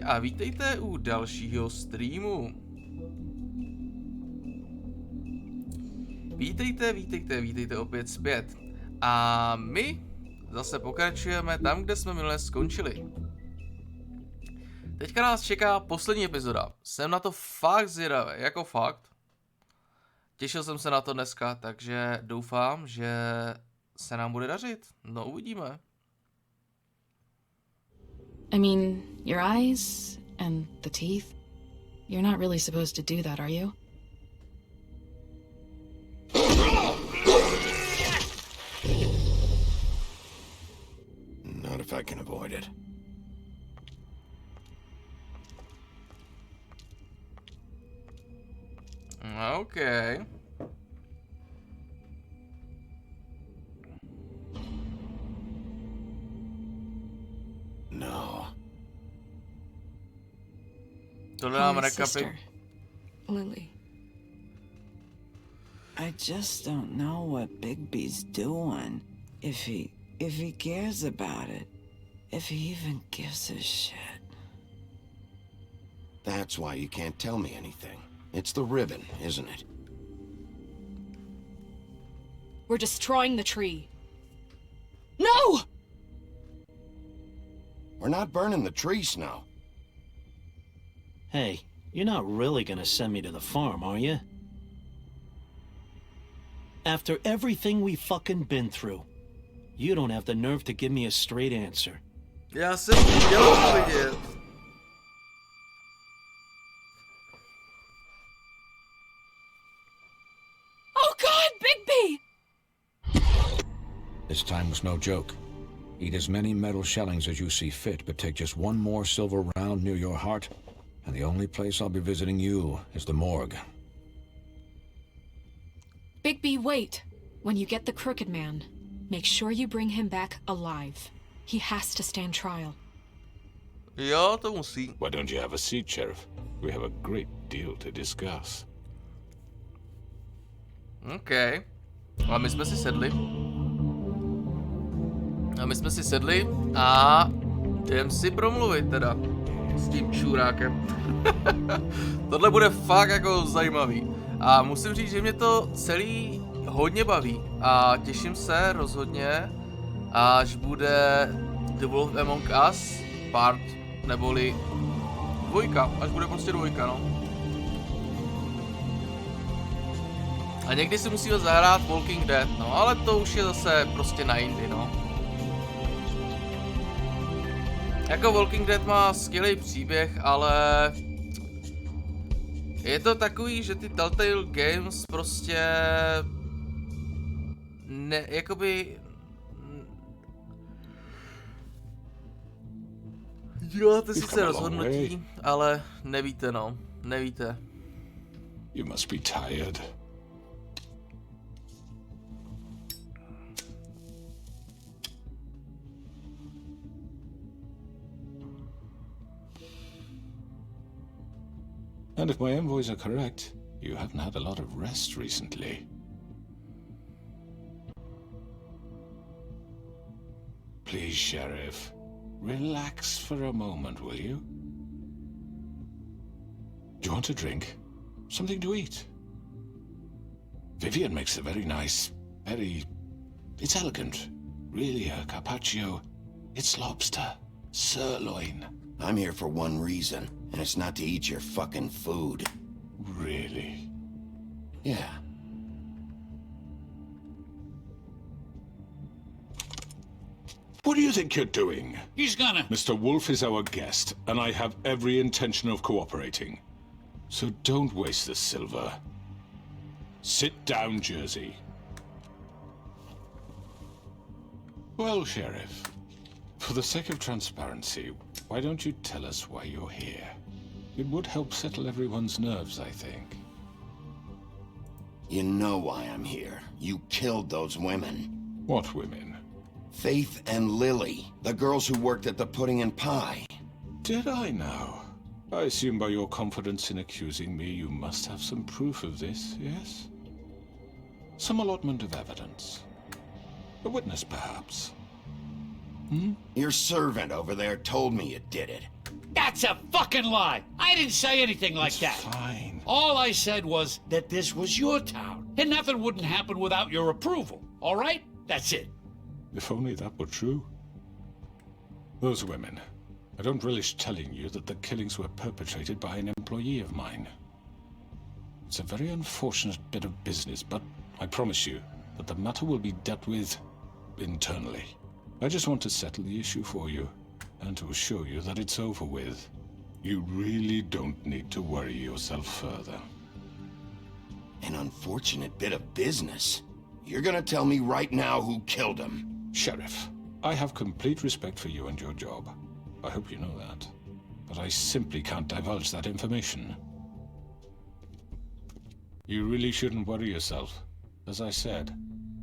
A vítejte u dalšího streamu. Vítejte opět zpět. A my zase pokračujeme tam, kde jsme minule skončili. Teďka nás čeká poslední epizoda. Jsem na to fakt zvědavý, jako fakt. Těšil jsem se na to dneska, takže doufám, že se nám bude dařit. No, uvidíme. I mean, your eyes and the teeth. You're not really supposed to do that, are you? Not if I can avoid it. Okay. No. Tohle nám Hi, rekapit. sister. Lily. I just don't know what Bigby's doing. If he cares about it. If he even gives a shit. That's why you can't tell me anything. It's the ribbon, isn't it? We're destroying the tree. No! We're not burning the tree, Snow. Hey, you're not really gonna send me to the farm, are you? After everything we fucking been through, you don't have the nerve to give me a straight answer. Já jsem chtěl odpovědět. Oh God, Bigby! This time was no joke. Eat as many metal shellings as you see fit, but take just one more silver round near your heart, and the only place I'll be visiting you is the morgue. Bigby, wait. When you get the Crooked Man, make sure you bring him back alive. He has to stand trial. Jo, to musí. Why don't you have a seat, Sheriff? We have a great deal to discuss. OK. A my jsme si sedli. A jdem si promluvit teda s tím čurákem. Tohle bude fakt jako zajímavý. A musím říct, že mě to celý hodně baví. A těším se rozhodně, až bude The Wolf Among Us part, neboli dvojka. Až bude prostě dvojka, no. A někdy si musíme zahrát Walking Dead, no, ale to už je zase prostě na jindy, no. Jako Walking Dead má skvělý příběh, ale je to takový, že ty Telltale Games prostě ne, jakoby děláte sice rozhodnutí, ale nevíte, no, nevíte. You must be tired. And if my envoys are correct, you haven't had a lot of rest recently. Please, Sheriff, relax for a moment, will you? Do you want a drink? Something to eat? Vivian makes a very nice, it's elegant. Really a carpaccio. It's lobster, sirloin. I'm here for one reason, and it's not to eat your fucking food. Really? Yeah. What do you think you're doing? He's gonna... Mr. Wolf is our guest, and I have every intention of cooperating. So don't waste the silver. Sit down, Jersey. Well, Sheriff, for the sake of transparency, why don't you tell us why you're here? It would help settle everyone's nerves, I think. You know why I'm here. You killed those women. What women? Faith and Lily, the girls who worked at the Pudding and Pie. Did I now? I assume by your confidence in accusing me, you must have some proof of this, yes? Some allotment of evidence. A witness, perhaps. Your servant over there told me you did it. That's a fucking lie. I didn't say anything like It's that. fine. All I said was that this was your town, and nothing wouldn't happen without your approval. All right? That's it. If only that were true. Those women. I don't relish telling you that the killings were perpetrated by an employee of mine. It's a very unfortunate bit of business, but I promise you that the matter will be dealt with internally. I just want to settle the issue for you, and to assure you that it's over with. You really don't need to worry yourself further. An unfortunate bit of business. You're gonna tell me right now who killed him. Sheriff, I have complete respect for you and your job. I hope you know that. But I simply can't divulge that information. You really shouldn't worry yourself. As I said,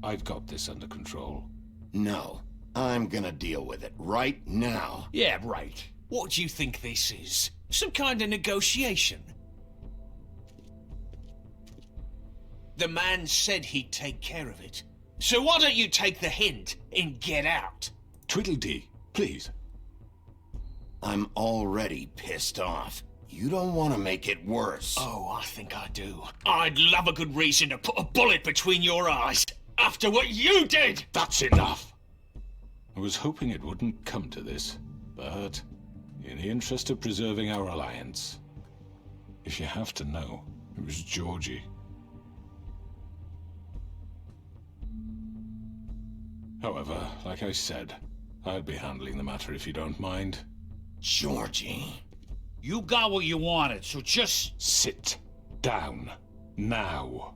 I've got this under control. No, I'm gonna deal with it right now. Yeah, right. What do you think this is? Some kind of negotiation? The man said he'd take care of it. So why don't you take the hint and get out? Tweedledee, please. I'm already pissed off. You don't want to make it worse. Oh, I think I do. I'd love a good reason to put a bullet between your eyes after what you did! That's enough! I was hoping it wouldn't come to this, but in the interest of preserving our alliance, if you have to know, it was Georgie. However, like I said, I'll be handling the matter if you don't mind. Georgie. You got what you wanted, so just... Sit down. Now.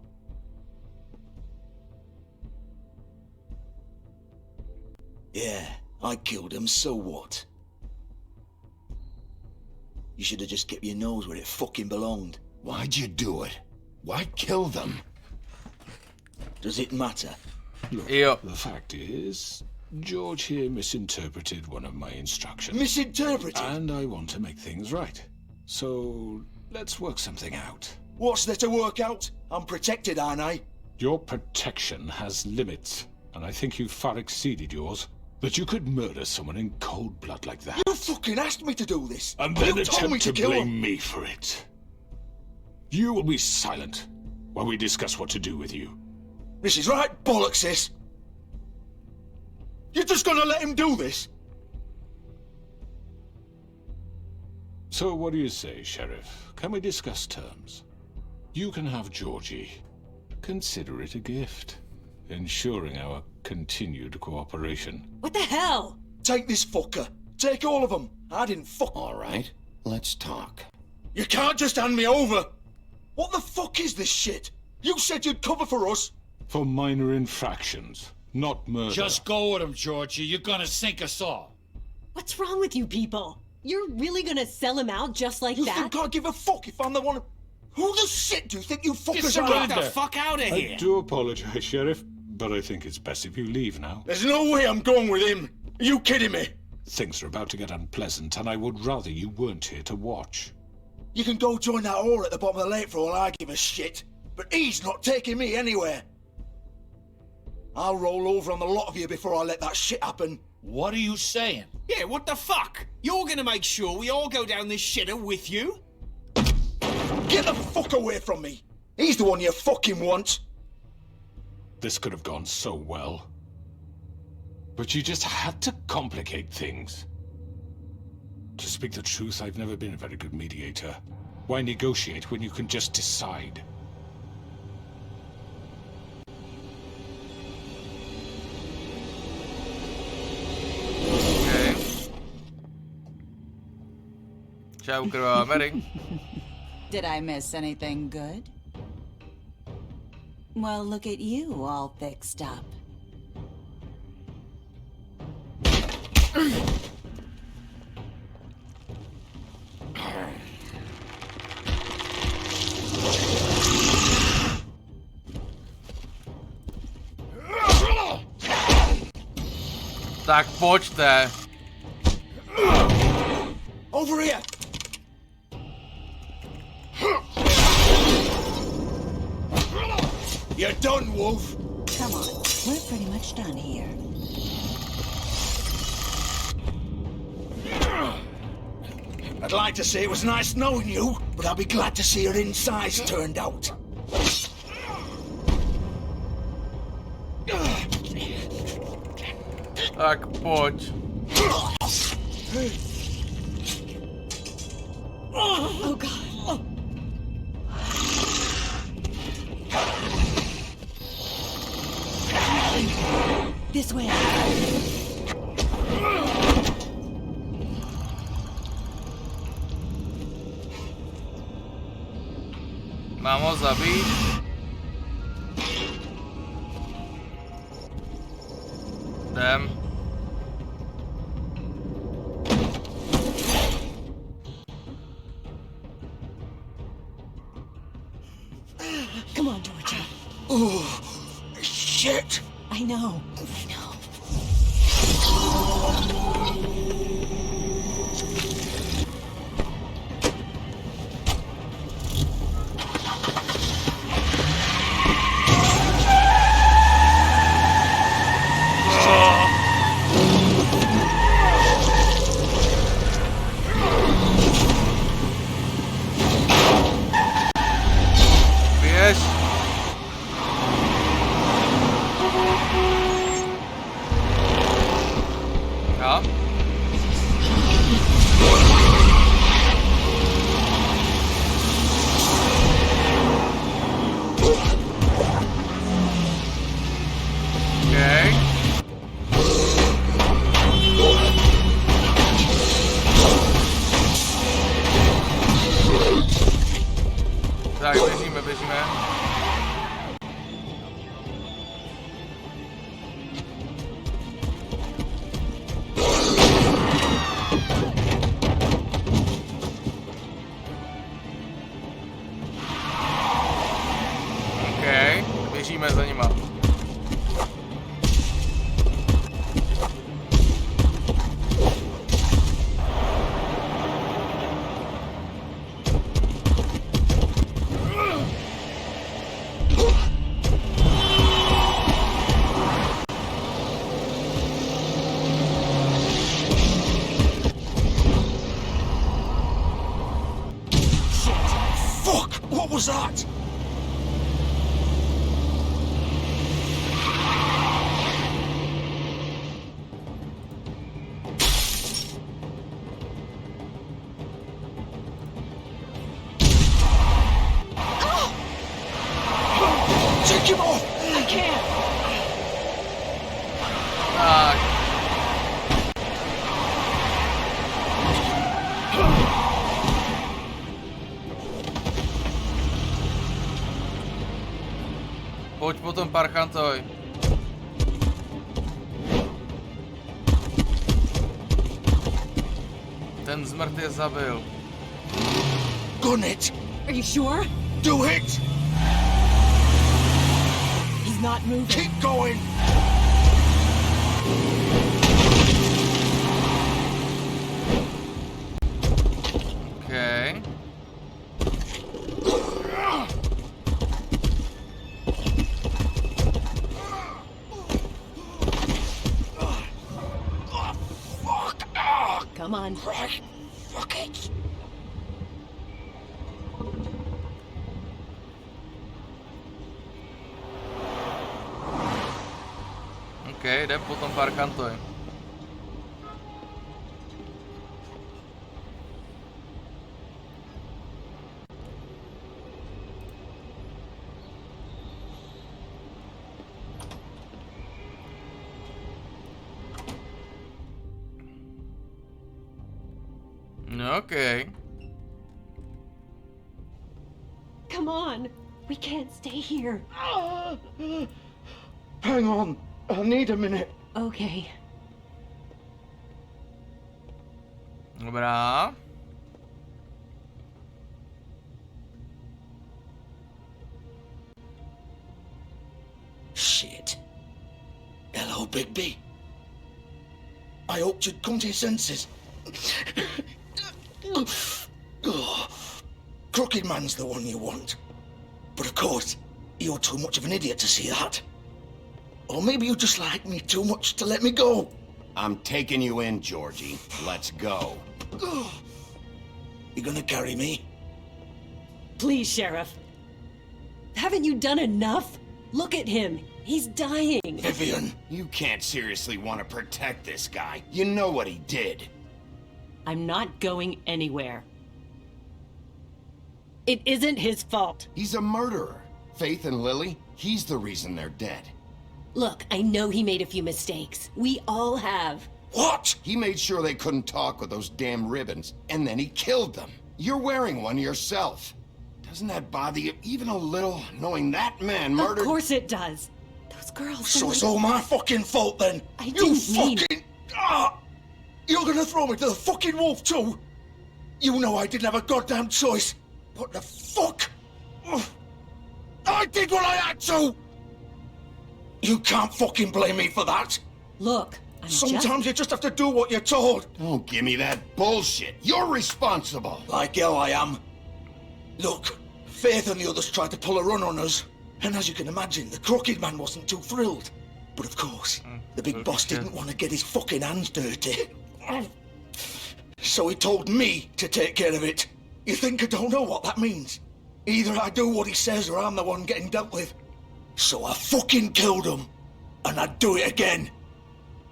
Yeah, I killed him, so what? You should have just kept your nose where it fucking belonged. Why'd you do it? Why kill them? Does it matter? Look, Yep. the fact is, George here misinterpreted one of my instructions. Misinterpreted? And I want to make things right. So, let's work something out. What's there to work out? I'm protected, aren't I? Your protection has limits, and I think you've far exceeded yours. That you could murder someone in cold blood like that. You fucking asked me to do this. And then you told me attempt to to kill blame him. me for it. You will be silent while we discuss what to do with you. This is right bollocks, sis. You're just gonna let him do this? So what do you say, Sheriff? Can we discuss terms? You can have Georgie. Consider it a gift, ensuring our continued cooperation. What the hell? Take this fucker. Take all of them. I didn't fuck. All right, let's talk. You can't just hand me over. What the fuck is this shit? You said you'd cover for us. For minor infractions, not murder. Just go with him, Georgie. You're gonna sink us all. What's wrong with you people? You're really gonna sell him out just like You that? think I give a fuck if I'm the one? Who the shit do you think you fuckers are? Get the fuck out of I here! do apologize, Sheriff, but I think it's best if you leave now. There's no way I'm going with him. Are you kidding me? Things are about to get unpleasant, and I would rather you weren't here to watch. You can go join that whore at the bottom of the lake for all I give a shit. But he's not taking me anywhere. I'll roll over on the lot of you before I let that shit happen. What are you saying? Yeah, what the fuck? You're gonna make sure we all go down this shitter with you? Get the fuck away from me. He's the one you fucking want. This could have gone so well. But you just had to complicate things. To speak the truth, I've never been a very good mediator. Why negotiate when you can just decide? Okay. Čau, krvavá Mary. Did I miss anything good? Well, look at you, all fixed up. Tak pojďte. Over here. You're done, Wolf. Come on, we're pretty much done here. At like to say it was nice knowing you, but I'll be glad to see your insides turned out. Tak pojď. Oh God. This way. Mám ho zabít. Jdem. Come on, Georgie. Oh, shit. I know. Běž. Ja. Okay. Tak, běžíme. Okay, běžíme za nima. Fuck! What was that? Take him off! I can't. Tak. Pojď potom, parchantoj. Ten zmrt je zabil. Gun it! Are you sure? Do it! He's not moving. Keep going! Okay. Come on. Fuck it! Okay, jdem potom, parchantoj. Okay. Come on. We can't stay here. Hang on. I need a minute. Okay. Dobrá. Shit. Hello, Bigby. I hoped you'd come to your senses. Crooked Man's the one you want. But of course, you're too much of an idiot to see that. Or maybe you just like me too much to let me go. I'm taking you in, Georgie. Let's go. You gonna carry me? Please, Sheriff. Haven't you done enough? Look at him. He's dying. Vivian, you can't seriously want to protect this guy. You know what he did. I'm not going anywhere. It isn't his fault. He's a murderer. Faith and Lily, he's the reason they're dead. Look, I know he made a few mistakes. We all have. What? He made sure they couldn't talk with those damn ribbons, and then he killed them. You're wearing one yourself. Doesn't that bother you even a little, knowing that man murdered— Of course it does. Those girls— So it's all my fucking fault then? I didn't mean— You're gonna throw me to the fucking wolf too? You know I didn't have a goddamn choice. What the fuck? Ugh. I did what I had to! You can't fucking blame me for that. Look, Sometimes you just have to do what you're told. Don't give me that bullshit. You're responsible. Like hell I am. Look, Faith and the others tried to pull a run on us. And as you can imagine, the Crooked Man wasn't too thrilled. But of course, the big boss didn't want to get his fucking hands dirty. So he told me to take care of it. You think I don't know what that means? Either I do what he says or I'm the one getting dealt with. So I fucking killed him. And I'd do it again.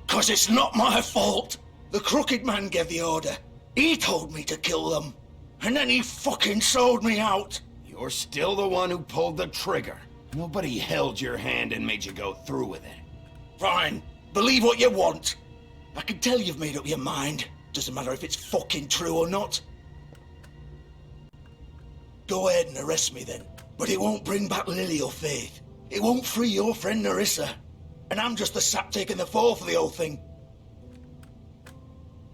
'Cause it's not my fault. The Crooked Man gave the order. He told me to kill them. And then he fucking sold me out. You're still the one who pulled the trigger. Nobody held your hand and made you go through with it. Fine. Believe what you want. I can tell you've made up your mind. Doesn't matter if it's fucking true or not. Go ahead and arrest me then. But it won't bring back Lily or Faith. It won't free your friend Nerissa. And I'm just the sap taking the fall for the whole thing.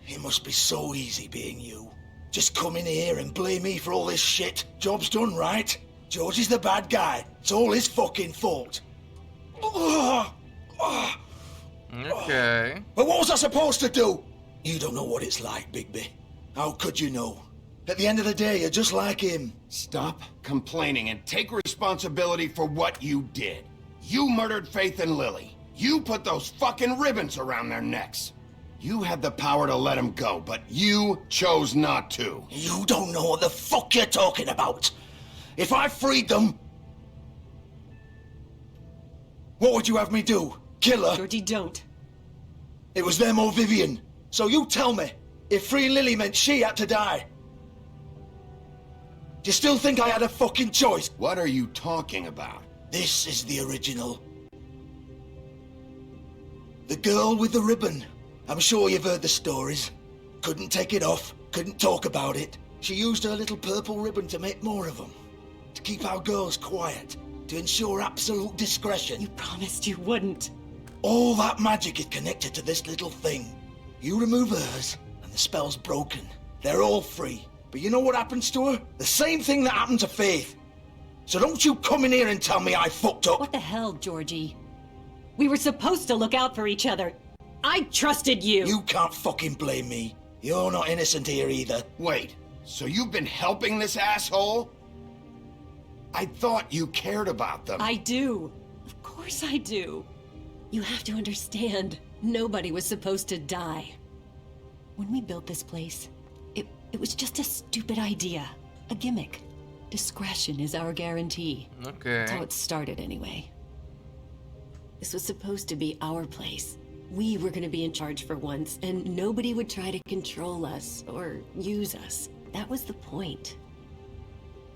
It must be so easy being you. Just come in here and blame me for all this shit. Job's done, right? George is the bad guy. It's all his fucking fault. Okay. But what was I supposed to do? You don't know what it's like, Bigby. How could you know? At the end of the day, you're just like him. Stop complaining and take responsibility for what you did. You murdered Faith and Lily. You put those fucking ribbons around their necks. You had the power to let them go, but you chose not to. You don't know what the fuck you're talking about. If I freed them... What would you have me do? Kill her? Georgie, don't. It was them or Vivian. So you tell me, if freeing Lily meant she had to die. Do you still think I had a fucking choice? What are you talking about? This is the original. The girl with the ribbon. I'm sure you've heard the stories. Couldn't take it off, couldn't talk about it. She used her little purple ribbon to make more of them. To keep our girls quiet. To ensure absolute discretion. You promised you wouldn't. All that magic is connected to this little thing. You remove hers, and the spell's broken. They're all free. But you know what happens to her? The same thing that happened to Faith. So don't you come in here and tell me I fucked up. What the hell, Georgie? We were supposed to look out for each other. I trusted you. You can't fucking blame me. You're not innocent here either. Wait, so you've been helping this asshole? I thought you cared about them. I do. Of course I do. You have to understand, nobody was supposed to die. When we built this place, it was just a stupid idea. A gimmick. Discretion is our guarantee. Okay. That's how it started anyway. This was supposed to be our place. We were gonna be in charge for once, and nobody would try to control us or use us. That was the point.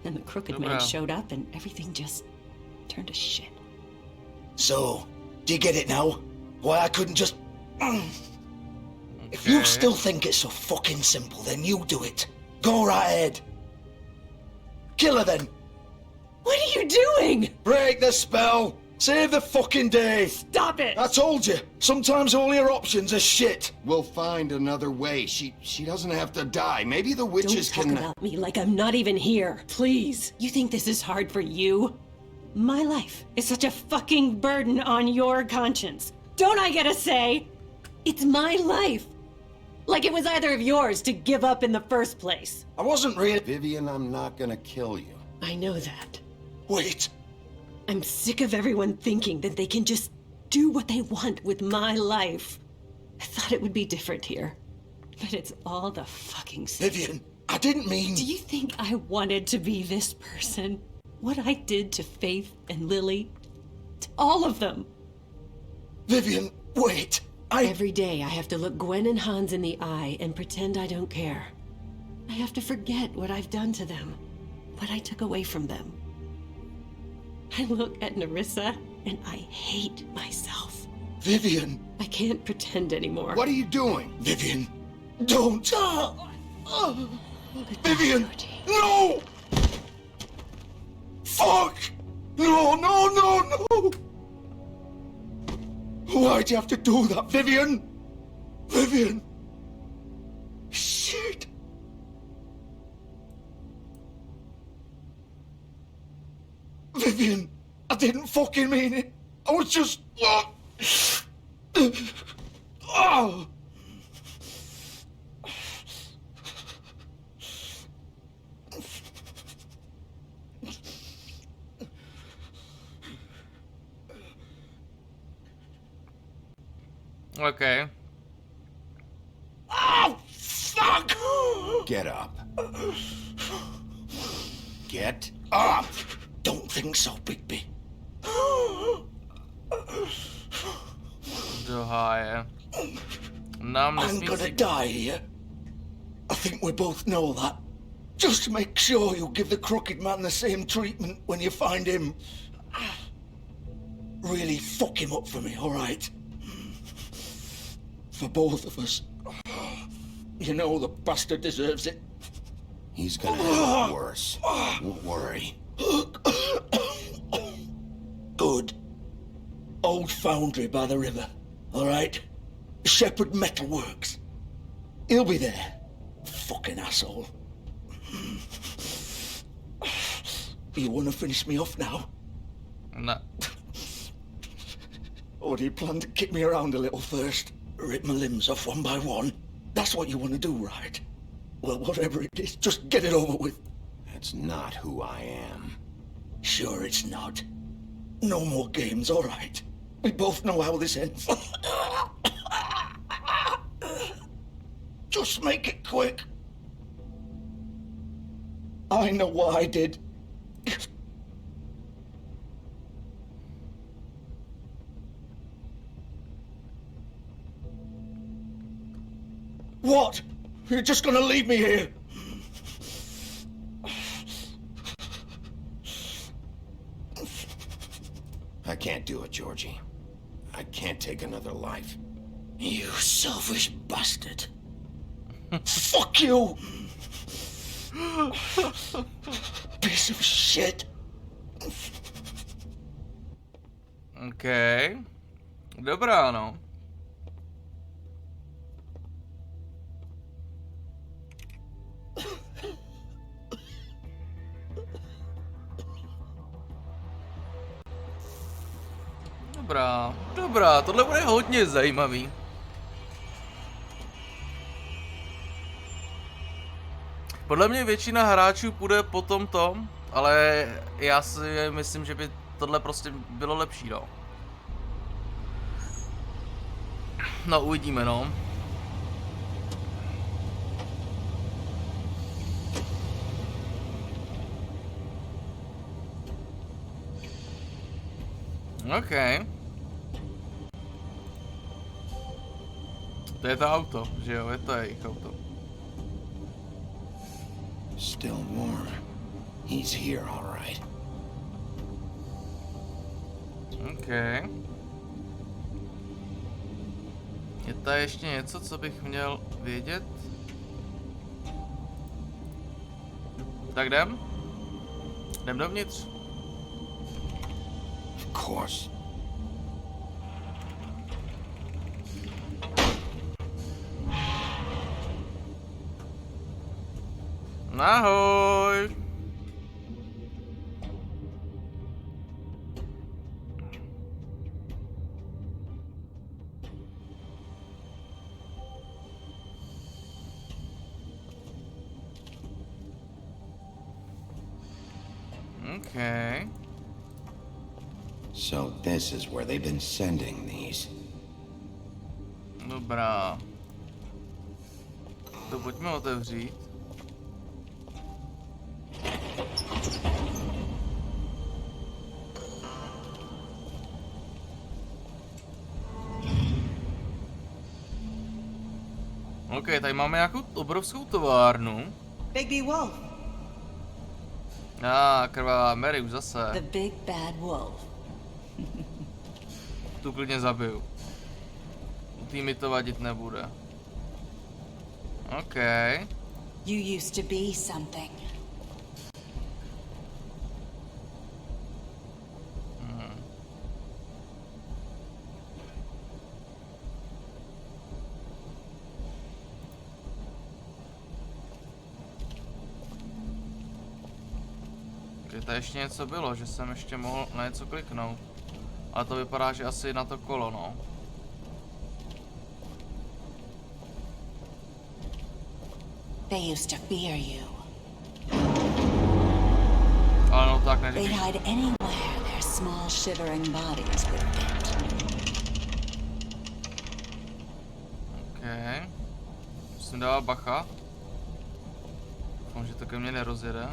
Then the Crooked Man showed up and everything just turned to shit. So, do you get it now? Why I couldn't just... If you still think it's so fucking simple, then you do it. Go right ahead. Kill her then. What are you doing? Break the spell. Save the fucking day. Stop it. I told you. Sometimes all your options are shit. We'll find another way. She doesn't have to die. Maybe the witches Don't talk about me like I'm not even here. Please. You think this is hard for you? My life is such a fucking burden on your conscience. Don't I get a say? It's my life. Like it was either of yours to give up in the first place. I wasn't really... Vivian, I'm not gonna kill you. I know that. Wait. I'm sick of everyone thinking that they can just do what they want with my life. I thought it would be different here. But it's all the fucking same. Vivian, I didn't mean... Do you think I wanted to be this person? What I did to Faith and Lily? To all of them? Vivian, wait. Every day I have to look Gwen and Hans in the eye and pretend I don't care. I have to forget what I've done to them, what I took away from them. I look at Nerissa and I hate myself. Vivian. I can't pretend anymore. What are you doing? Vivian, don't. Vivian, no! Fuck! No, no, no, no! Why'd you have to do that, Vivian? Vivian! Shit! Vivian, I didn't fucking mean it. I was just... Oh! Okay. Oh, fuck! Get up. Get up! Don't think so, Bigby. Do háje. Nám I'm nesmí gonna si... die here. I think we both know that. Just make sure you give the crooked man the same treatment when you find him. Really fuck him up for me, all right? For both of us. You know the bastard deserves it. He's gonna have it worse. Don't worry. Good. Old foundry by the river, all right? Shepherd Metalworks. He'll be there. Fucking asshole. You want to finish me off now? No. Or do you plan to kick me around a little first? Rip my limbs off one by one? That's what you want to do, right? Well, whatever it is, just get it over with. That's not who I am. Sure it's not. No more games, all right? We both know how this ends. Just make it quick. I know what I did. What? You're just gonna leave me here? I can't do it, Georgie. I can't take another life. You selfish bastard. Fuck you! Piece of shit. Okay. Dobrá, no. Dobrá, dobrá, tohle bude hodně zajímavý. Podle mě většina hráčů půjde po tom, ale já si myslím, že by tohle prostě bylo lepší, no. No, uvidíme, no. OK. To je to auto, že jo? Je to jejich auto. Still warm. He's here, all right. OK. Je tady ještě něco, co bych měl vědět? Tak jdem? Jdem dovnitř? Of course. Ahoj! Okay. So this is where they've been sending these. Dobrá. To pojďme otevřít. OK, tady máme nějakou obrovskou továrnu. Big B Wolf. Krvavá Mary už zase. The big bad wolf. Tu klidně zabiju. Tý mi to vadit nebude. OK. You used to be something. Tady ještě něco bylo, že jsem ještě mohl na něco kliknout. Ale to vypadá, že asi na to kolo, no. They used to fear you. Ale no tak They'd neříkej. hide anywhere their small shivering bodies would fit. OK. Musím dávat bacha. Doufám, že to ke mně nerozjede.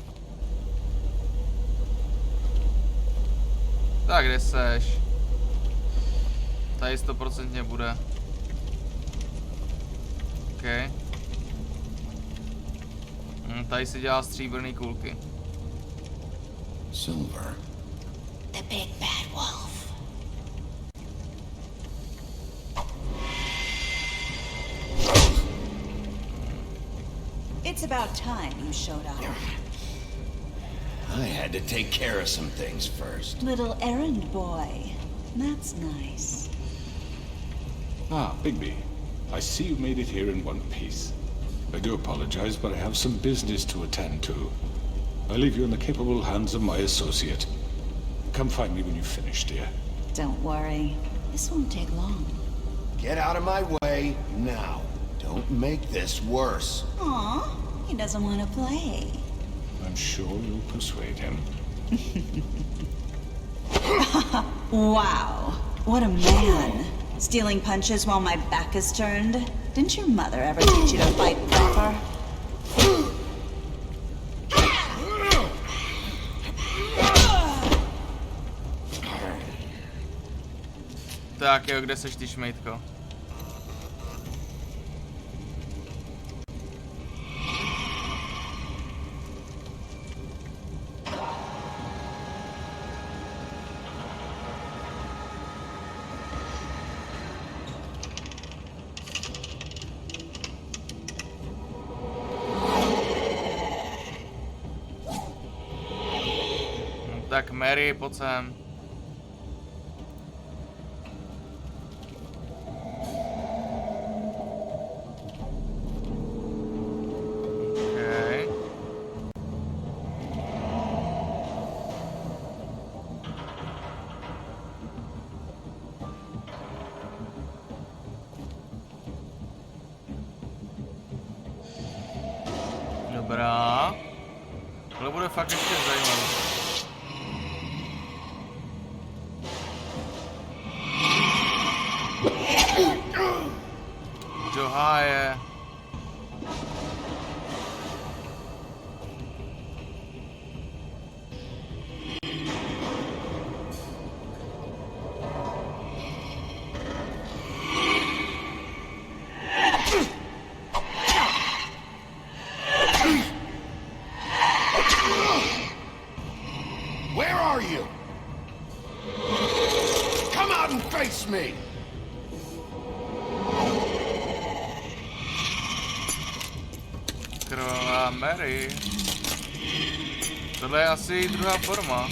Tak kde seš? Tady 100% bude. OK. Tady si dělá stříbrný kulky. Silver. The big bad wolf. It's about time you showed up. I had to take care of some things first. Little errand boy. That's nice. Ah, Bigby. I see you made it here in one piece. I do apologize, but I have some business to attend to. I leave you in the capable hands of my associate. Come find me when you've finished, dear. Don't worry. This won't take long. Get out of my way now. Don't make this worse. Aw, he doesn't want to play. I'm sure you'll persuade him. Wow, what a man. Stealing punches while my back is turned? Didn't your mother ever teach you to fight proper? Tak jo, kde seš ty šmejtko? Tak Mary, pojď sem. Okay. Dobrá. Tohle bude fakt ještě zajímavé. Do háje. Where are you? Come out and face me! Krvavá Mary. Tohle je asi druhá forma.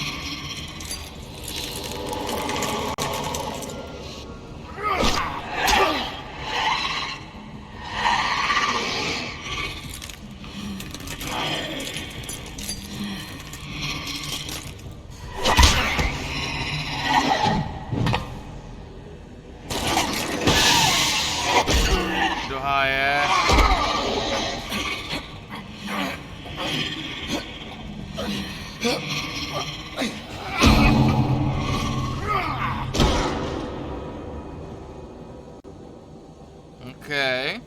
Do háje. Okay.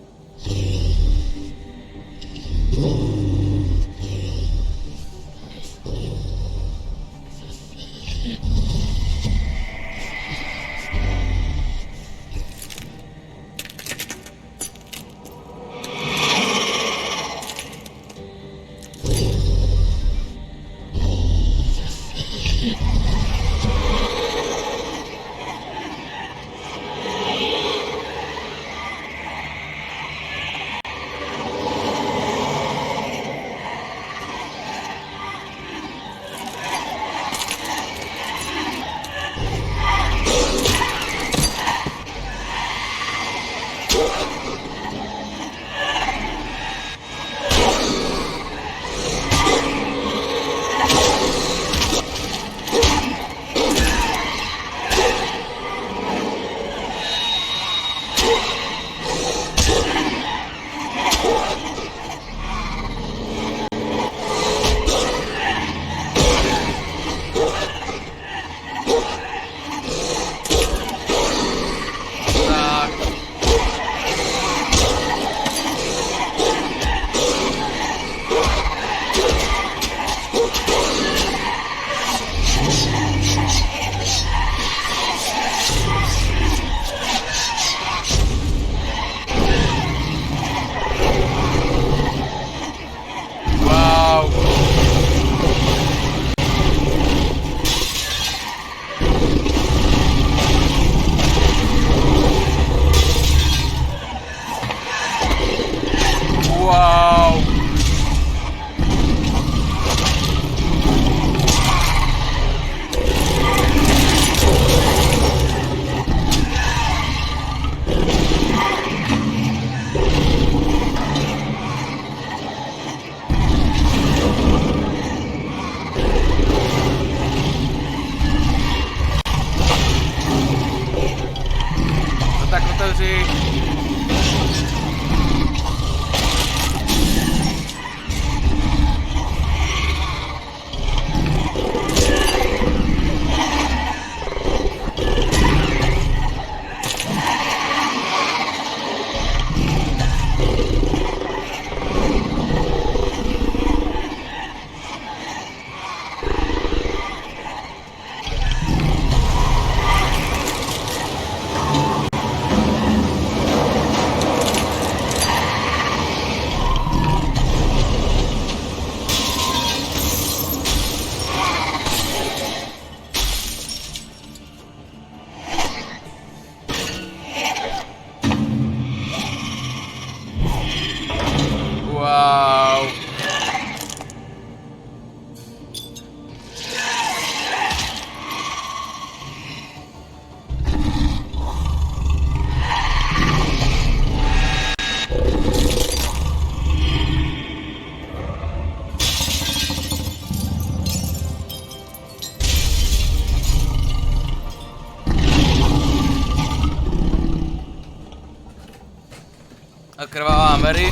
a Mary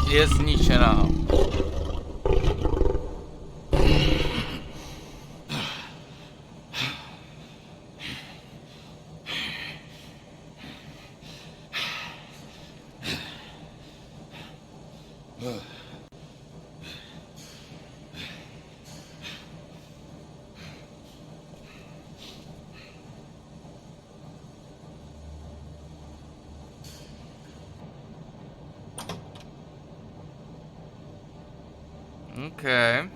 je zničená. Okay.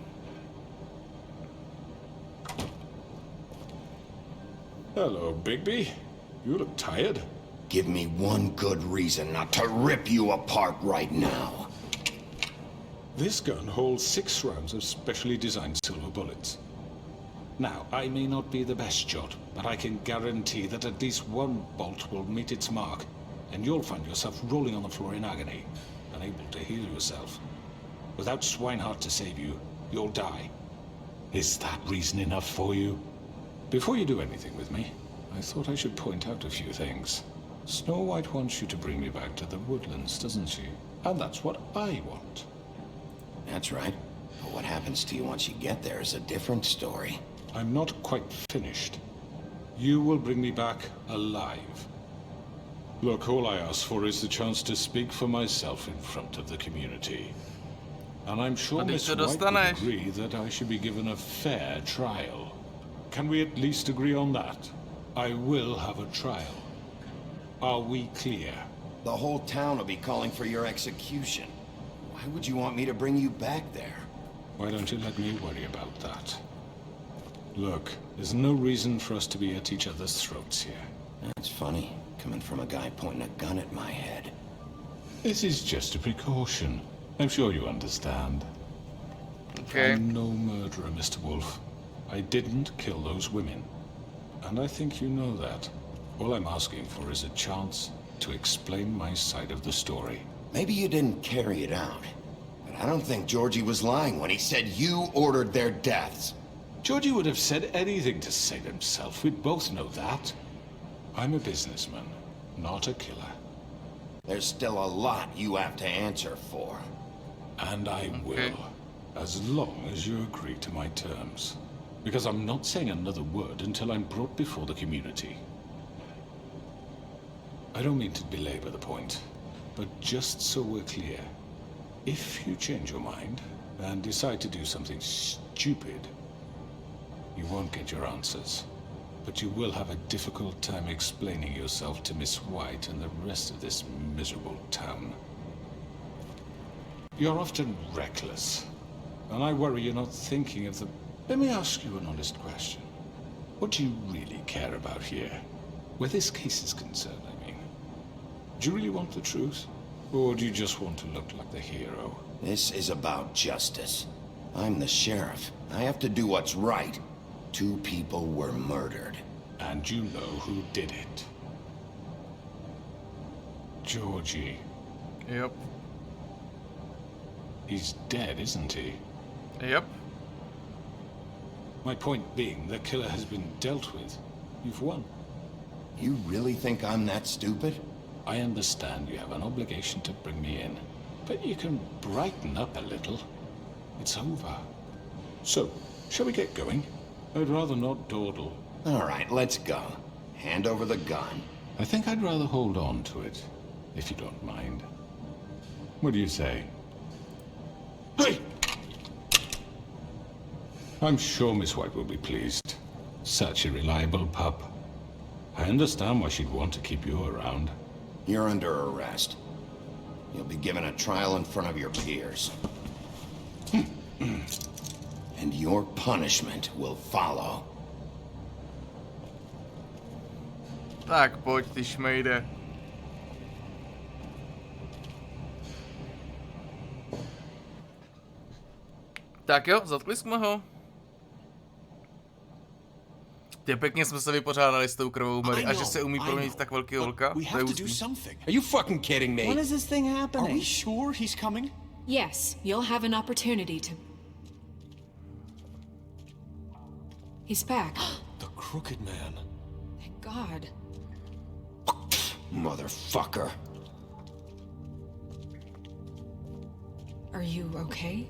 Hello, Bigby. You look tired. Give me one good reason not to rip you apart right now. This gun holds 6 rounds of specially designed silver bullets. Now, I may not be the best shot, but I can guarantee that at least one bolt will meet its mark, and you'll find yourself rolling on the floor in agony, unable to heal yourself. Without Swinehart to save you, you'll die. Is that reason enough for you? Before you do anything with me, I thought I should point out a few things. Snow White wants you to bring me back to the woodlands, doesn't she? And that's what I want. That's right. But what happens to you once you get there is a different story. I'm not quite finished. You will bring me back alive. Look, all I ask for is the chance to speak for myself in front of the community. And I'm sure Miss White would agree that I should be given a fair trial. Can we at least agree on that? I will have a trial. Are we clear? The whole town will be calling for your execution. Why would you want me to bring you back there? Why don't you let me worry about that? Look, there's no reason for us to be at each other's throats here. That's funny, coming from a guy pointing a gun at my head. This is just a precaution. I'm sure you understand. Okay. I'm no murderer, Mr. Wolf. I didn't kill those women. And I think you know that. All I'm asking for is a chance to explain my side of the story. Maybe you didn't carry it out. But I don't think Georgie was lying when he said you ordered their deaths. Georgie would have said anything to save himself. We'd both know that. I'm a businessman, not a killer. There's still a lot you have to answer for. And I will, as long as you agree to my terms. Because I'm not saying another word until I'm brought before the community. I don't mean to belabor the point, but just so we're clear, if you change your mind and decide to do something stupid, you won't get your answers. But you will have a difficult time explaining yourself to Miss White and the rest of this miserable town. You're often reckless, and I worry you're not thinking of the... Let me ask you an honest question. What do you really care about here? Where this case is concerned, I mean. Do you really want the truth? Or do you just want to look like the hero? This is about justice. I'm the sheriff. I have to do what's right. 2 people were murdered. And you know who did it. Georgie. Yep. He's dead, isn't he? Yep. My point being, the killer has been dealt with. You've won. You really think I'm that stupid? I understand you have an obligation to bring me in, but you can brighten up a little. It's over. So, shall we get going? I'd rather not dawdle. All right, let's go. Hand over the gun. I think I'd rather hold on to it, if you don't mind. What do you say? Hey! I'm sure Miss White will be pleased. Such a reliable pup. I understand why she'd want to keep you around. You're under arrest. You'll be given a trial in front of your peers. And your punishment will follow. Tak, pojď ty šmejde. Tak jo, zatkli jsme ho. Ty pěkně jsme se vypořádali s tou krvou Mary. A že se umí proměnit tak velký holka, to je ústý. Are you fucking kidding me? When is this thing happening? Are we sure he's coming? Yes, you'll have an opportunity to... He's back. The Crooked Man. Thank God. Motherfucker. Are you okay?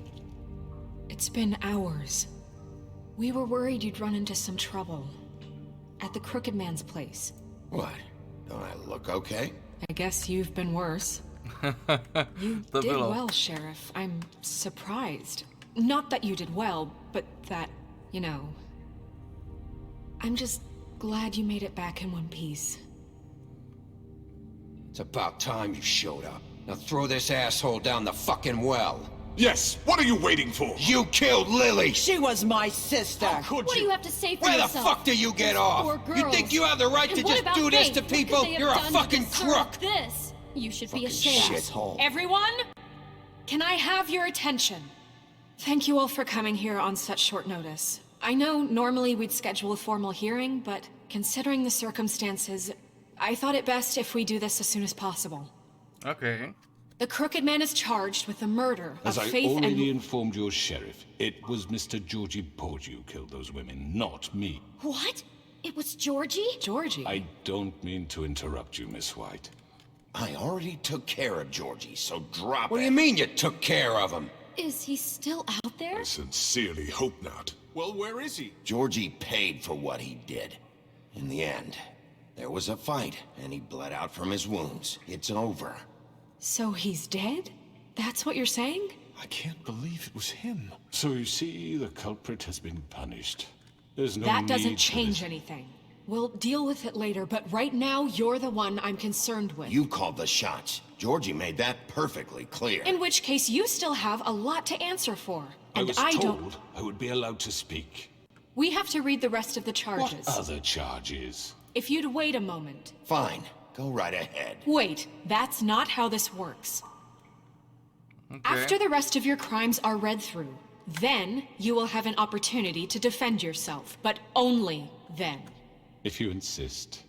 It's been hours. We were worried you'd run into some trouble. At the Crooked Man's place. What? Don't I look okay? I guess you've been worse. You did well, Sheriff. I'm surprised. Not that you did well, but that, you know... I'm just glad you made it back in one piece. It's about time you showed up. Now throw this asshole down the fucking well. Yes, what are you waiting for? You killed Lily! She was my sister. How could What do you have to say for Where yourself? the fuck do you get Those off? poor You girls. think you have the right And to what just about do this Faith? to What could people? they have You're a done to fucking deserve crook! This? You should be Fucking ashamed. shithole. Everyone? Can I have your attention? Thank you all for coming here on such short notice. I know normally we'd schedule a formal hearing, but considering the circumstances, I thought it best if we do this as soon as possible. Okay. The Crooked Man is charged with the murder As of I Faith already and... informed your sheriff, it was Mr. Georgie Porgy who killed those women, not me. What? It was Georgie? Georgie? I don't mean to interrupt you, Miss White. I already took care of Georgie, so drop it. What do you mean you took care of him? Is he still out there? I sincerely hope not. Well, where is he? Georgie paid for what he did. In the end, there was a fight, and he bled out from his wounds. It's over. So he's dead? That's what you're saying? I can't believe it was him. So you see, the culprit has been punished. There's no That need doesn't for change this. anything. We'll deal with it later, but right now, you're the one I'm concerned with. You called the shots. Georgie made that perfectly clear. In which case, you still have a lot to answer for. I And was I told don't... I would be allowed to speak. We have to read the rest of the charges. What other charges? If you'd wait a moment. Fine. Go right ahead. Wait, that's not how this works. After the rest of your crimes are read through, then you will have an opportunity to defend yourself, but only then. If you insist.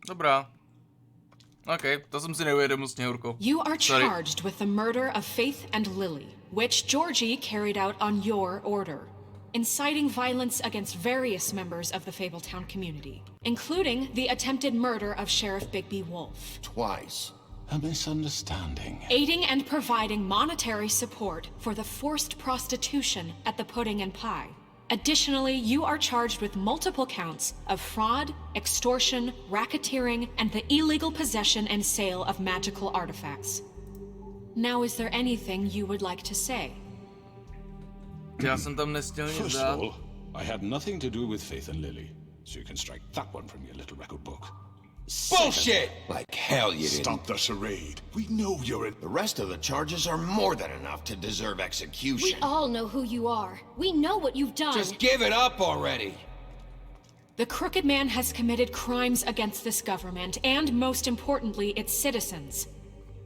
Dobrá. OK, to jsem si neuvědomil, Sněhurko. You are Sorry. charged with the murder of Faith and Lily, which Georgie carried out on your order, inciting violence against various members of the Fabletown community, including the attempted murder of Sheriff Bigby Wolf. Twice. A misunderstanding. Aiding and providing monetary support for the forced prostitution at the Pudding and Pie. Additionally, you are charged with multiple counts of fraud, extortion, racketeering, and the illegal possession and sale of magical artifacts. Now, is there anything you would like to say? Já jsem tam nestěl nic First of dát. all, I had nothing to do with Faith and Lily, so you can strike that one from your little record book. Bullshit! Like hell you didn't. Stop the charade. We know you're in... The rest of the charges are more than enough to deserve We execution. all know who you are. We know what you've done. Just give it up already. The Crooked Man has committed crimes against this government and, most importantly, its citizens.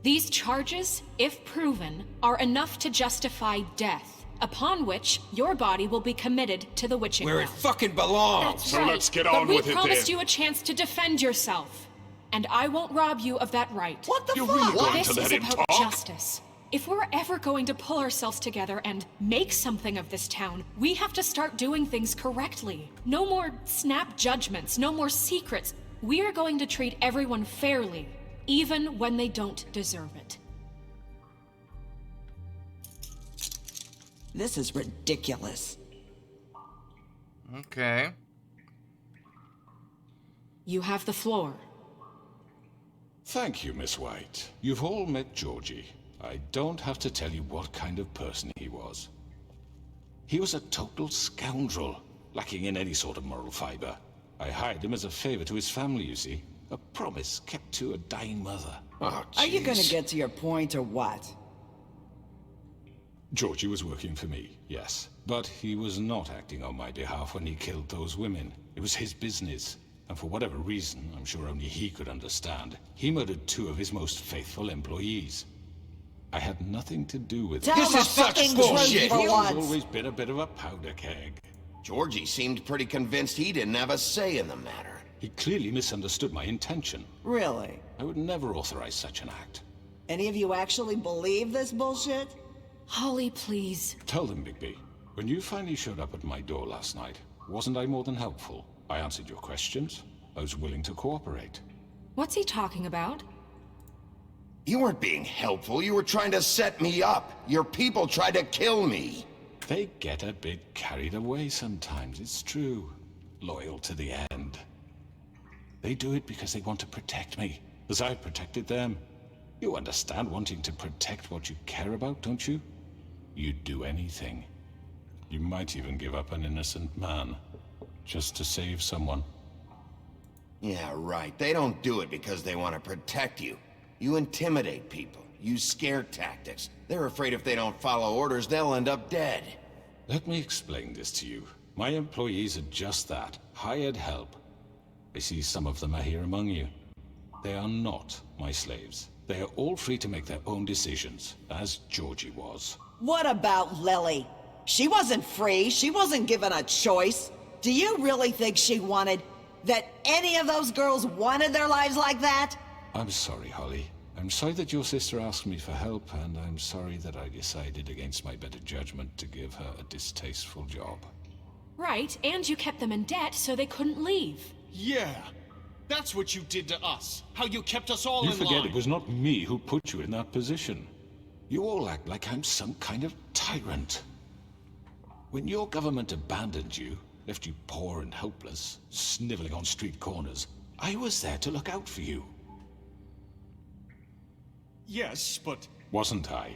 These charges, if proven, are enough to justify death, upon which your body will be committed to the witching Where it well. fucking belongs. That's So right. let's get But on we with it promised then. you a chance to defend yourself, and I won't rob you of that right. What the You're fuck? really going This to let is him about talk? justice. If we're ever going to pull ourselves together and make something of this town, we have to start doing things correctly. No more snap judgments, no more secrets. We are going to treat everyone fairly, even when they don't deserve it. This is ridiculous. OK. You have the floor. Thank you, Miss White. You've all met Georgie. I don't have to tell you what kind of person he was. He was a total scoundrel, lacking in any sort of moral fiber. I hired him as a favor to his family, you see. A promise kept to a dying mother. Oh, Are you gonna jeez. get to your point or what? Georgie was working for me, yes. But he was not acting on my behalf when he killed those women. It was his business. And for whatever reason, I'm sure only he could understand, he murdered 2 of his most faithful employees. I had nothing to do with it. Tell the fucking truth He for has once. always been a bit of a powder keg. Georgie seemed pretty convinced he didn't have a say in the matter. He clearly misunderstood my intention. Really? I would never authorize such an act. Any of you actually believe this bullshit? Holly, please. Tell them, Bigby. When you finally showed up at my door last night, wasn't I more than helpful? I answered your questions. I was willing to cooperate. What's he talking about? You weren't being helpful. You were trying to set me up. Your people tried to kill me. They get a bit carried away sometimes, it's true. Loyal to the end. They do it because they want to protect me, as I've protected them. You understand wanting to protect what you care about, don't you? You'd do anything. You might even give up an innocent man, just to save someone. Yeah, right. They don't do it because they want to protect you. You intimidate people, use scare tactics. They're afraid if they don't follow orders, they'll end up dead. Let me explain this to you. My employees are just that, hired help. I see some of them are here among you. They are not my slaves. They are all free to make their own decisions, as Georgie was. What about Lily? She wasn't free. She wasn't given a choice. Do you really think she wanted... that any of those girls wanted their lives like that? I'm sorry, Holly. I'm sorry that your sister asked me for help, and I'm sorry that I decided against my better judgment to give her a distasteful job. Right, and you kept them in debt so they couldn't leave. Yeah, that's what you did to us. How you kept us all You in forget line. it was not me who put you in that position. You all act like I'm some kind of tyrant. When your government abandoned you, left you poor and helpless, sniveling on street corners, I was there to look out for you. Yes, but... Wasn't I?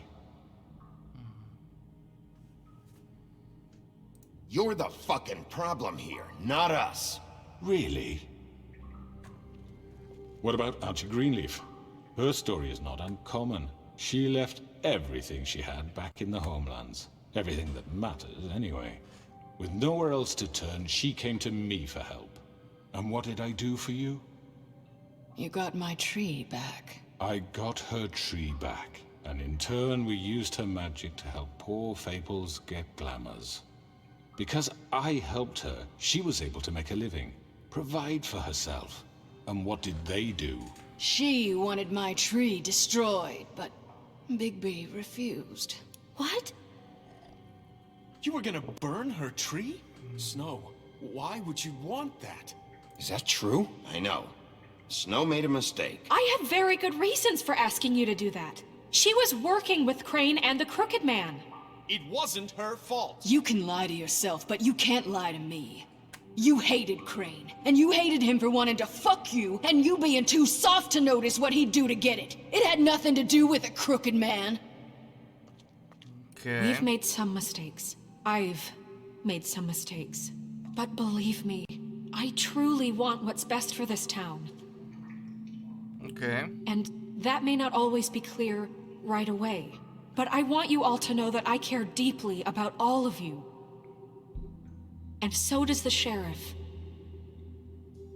You're the fucking problem here, not us. Really? What about Auntie Greenleaf? Her story is not uncommon. She left everything she had back in the homelands. Everything that matters, anyway. With nowhere else to turn, she came to me for help. And what did I do for you? You got my tree back. I got her tree back, and in turn we used her magic to help poor Fables get glamours. Because I helped her, she was able to make a living, provide for herself. And what did they do? She wanted my tree destroyed, but Bigby refused. What? You were gonna burn her tree? Snow, why would you want that? Is that true? I know. Snow made a mistake. I have very good reasons for asking you to do that. She was working with Crane and the Crooked Man. It wasn't her fault. You can lie to yourself, but you can't lie to me. You hated Crane, and you hated him for wanting to fuck you, and you being too soft to notice what he'd do to get it. It had nothing to do with a Crooked Man. We've made some mistakes. I've made some mistakes. But believe me, I truly want what's best for this town. Okay. And that may not always be clear right away. But I want you all to know that I care deeply about all of you. And so does the sheriff.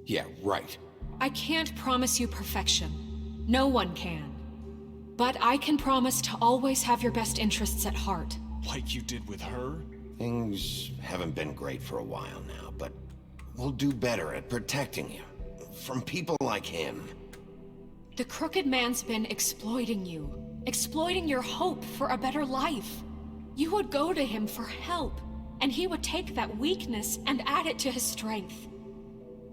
Yeah, right. I can't promise you perfection. No one can. But I can promise to always have your best interests at heart. Like you did with her? Things haven't been great for a while now, but we'll do better at protecting you. From people like him. The Crooked Man's been exploiting you. Exploiting your hope for a better life. You would go to him for help, and he would take that weakness and add it to his strength.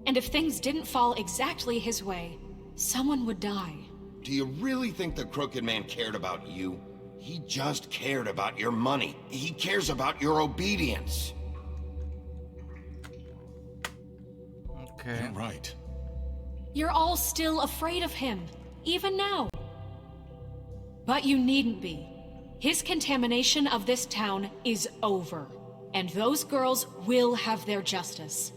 And if things didn't fall exactly his way, someone would die. Do you really think the Crooked Man cared about you? He just cared about your money. He cares about your obedience. Okay. You're right. You're all still afraid of him, even now. But you needn't be. His contamination of this town is over, and those girls will have their justice.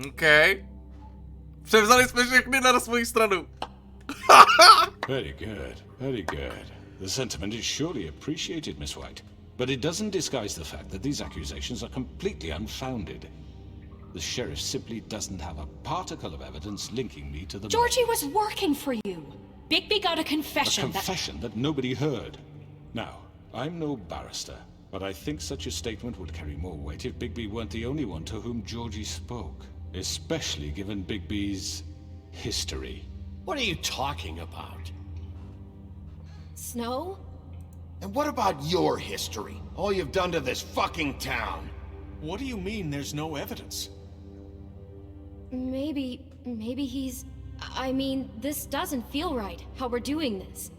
Okay. Převzali jsme všechny na svoji stranu. Very good, very good. The sentiment is surely appreciated, Miss White. But it doesn't disguise the fact that these accusations are completely unfounded. The sheriff simply doesn't have a particle of evidence linking me to the... Georgie was working for you. Bigby got a confession. A confession that nobody heard. Now, I'm no barrister, but I think such a statement would carry more weight if Bigby weren't the only one to whom Georgie spoke. Especially given Bigby's history. What are you talking about? Snow? And what about your history? All you've done to this fucking town? What do you mean there's no evidence? Maybe maybe he's... I mean, this doesn't feel right, how we're doing this.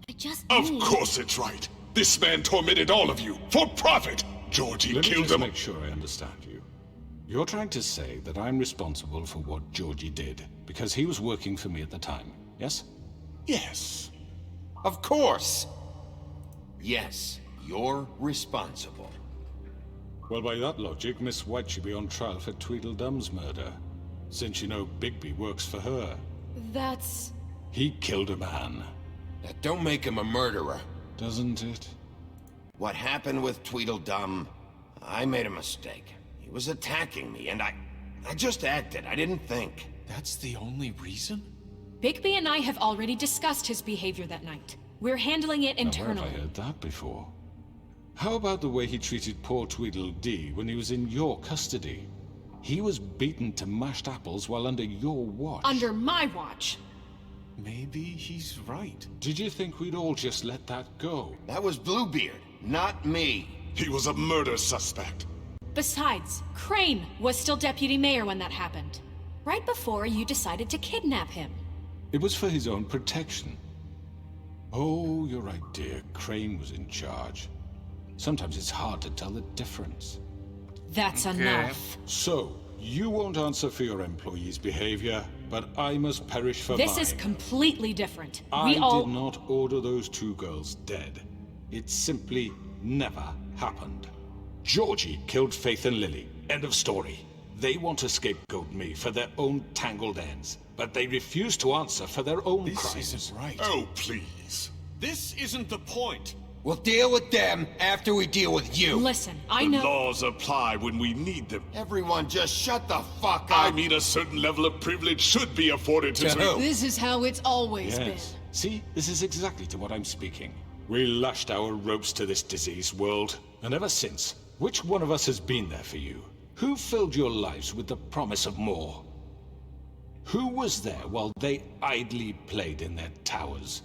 I just Of need... course it's right. This man tormented all of you for profit. Georgie Let me killed just them. make sure I understand you. You're trying to say that I'm responsible for what Georgie did because he was working for me at the time, yes? Yes. Of course. Yes, you're responsible. Well, by that logic, Miss White should be on trial for Tweedledum's murder, since you know Bigby works for her. That's... He killed a man. That don't make him a murderer. Doesn't it? What happened with Tweedledum, I made a mistake. He was attacking me, and I just acted. I didn't think. That's the only reason? Bigby and I have already discussed his behavior that night. We're handling it Now, where internally. have I heard that before? How about the way he treated poor Tweedledee when he was in your custody? He was beaten to mashed apples while under your watch. Under my watch. Maybe he's right. Did you think we'd all just let that go? That was Bluebeard, not me. He was a murder suspect. Besides, Crane was still deputy mayor when that happened. Right before you decided to kidnap him. It was for his own protection. Oh, you're right, dear. Crane was in charge. Sometimes it's hard to tell the difference. That's enough. So, you won't answer for your employees' behavior, but I must perish for mine. This is completely different. I did not order those two girls dead. It simply never happened. Georgie killed Faith and Lily. End of story. They want to scapegoat me for their own tangled ends, but they refuse to answer for their own crimes. This isn't right. Oh, please. This isn't the point. We'll deal with them after we deal with you. Listen, I The know... laws apply when we need them. Everyone just shut the fuck up. I mean, a certain level of privilege should be afforded to who? This is how it's always Yes. See, this is exactly to what I'm speaking. We lashed our ropes to this diseased world, and ever since, which one of us has been there for you? Who filled your lives with the promise of more? Who was there while they idly played in their towers,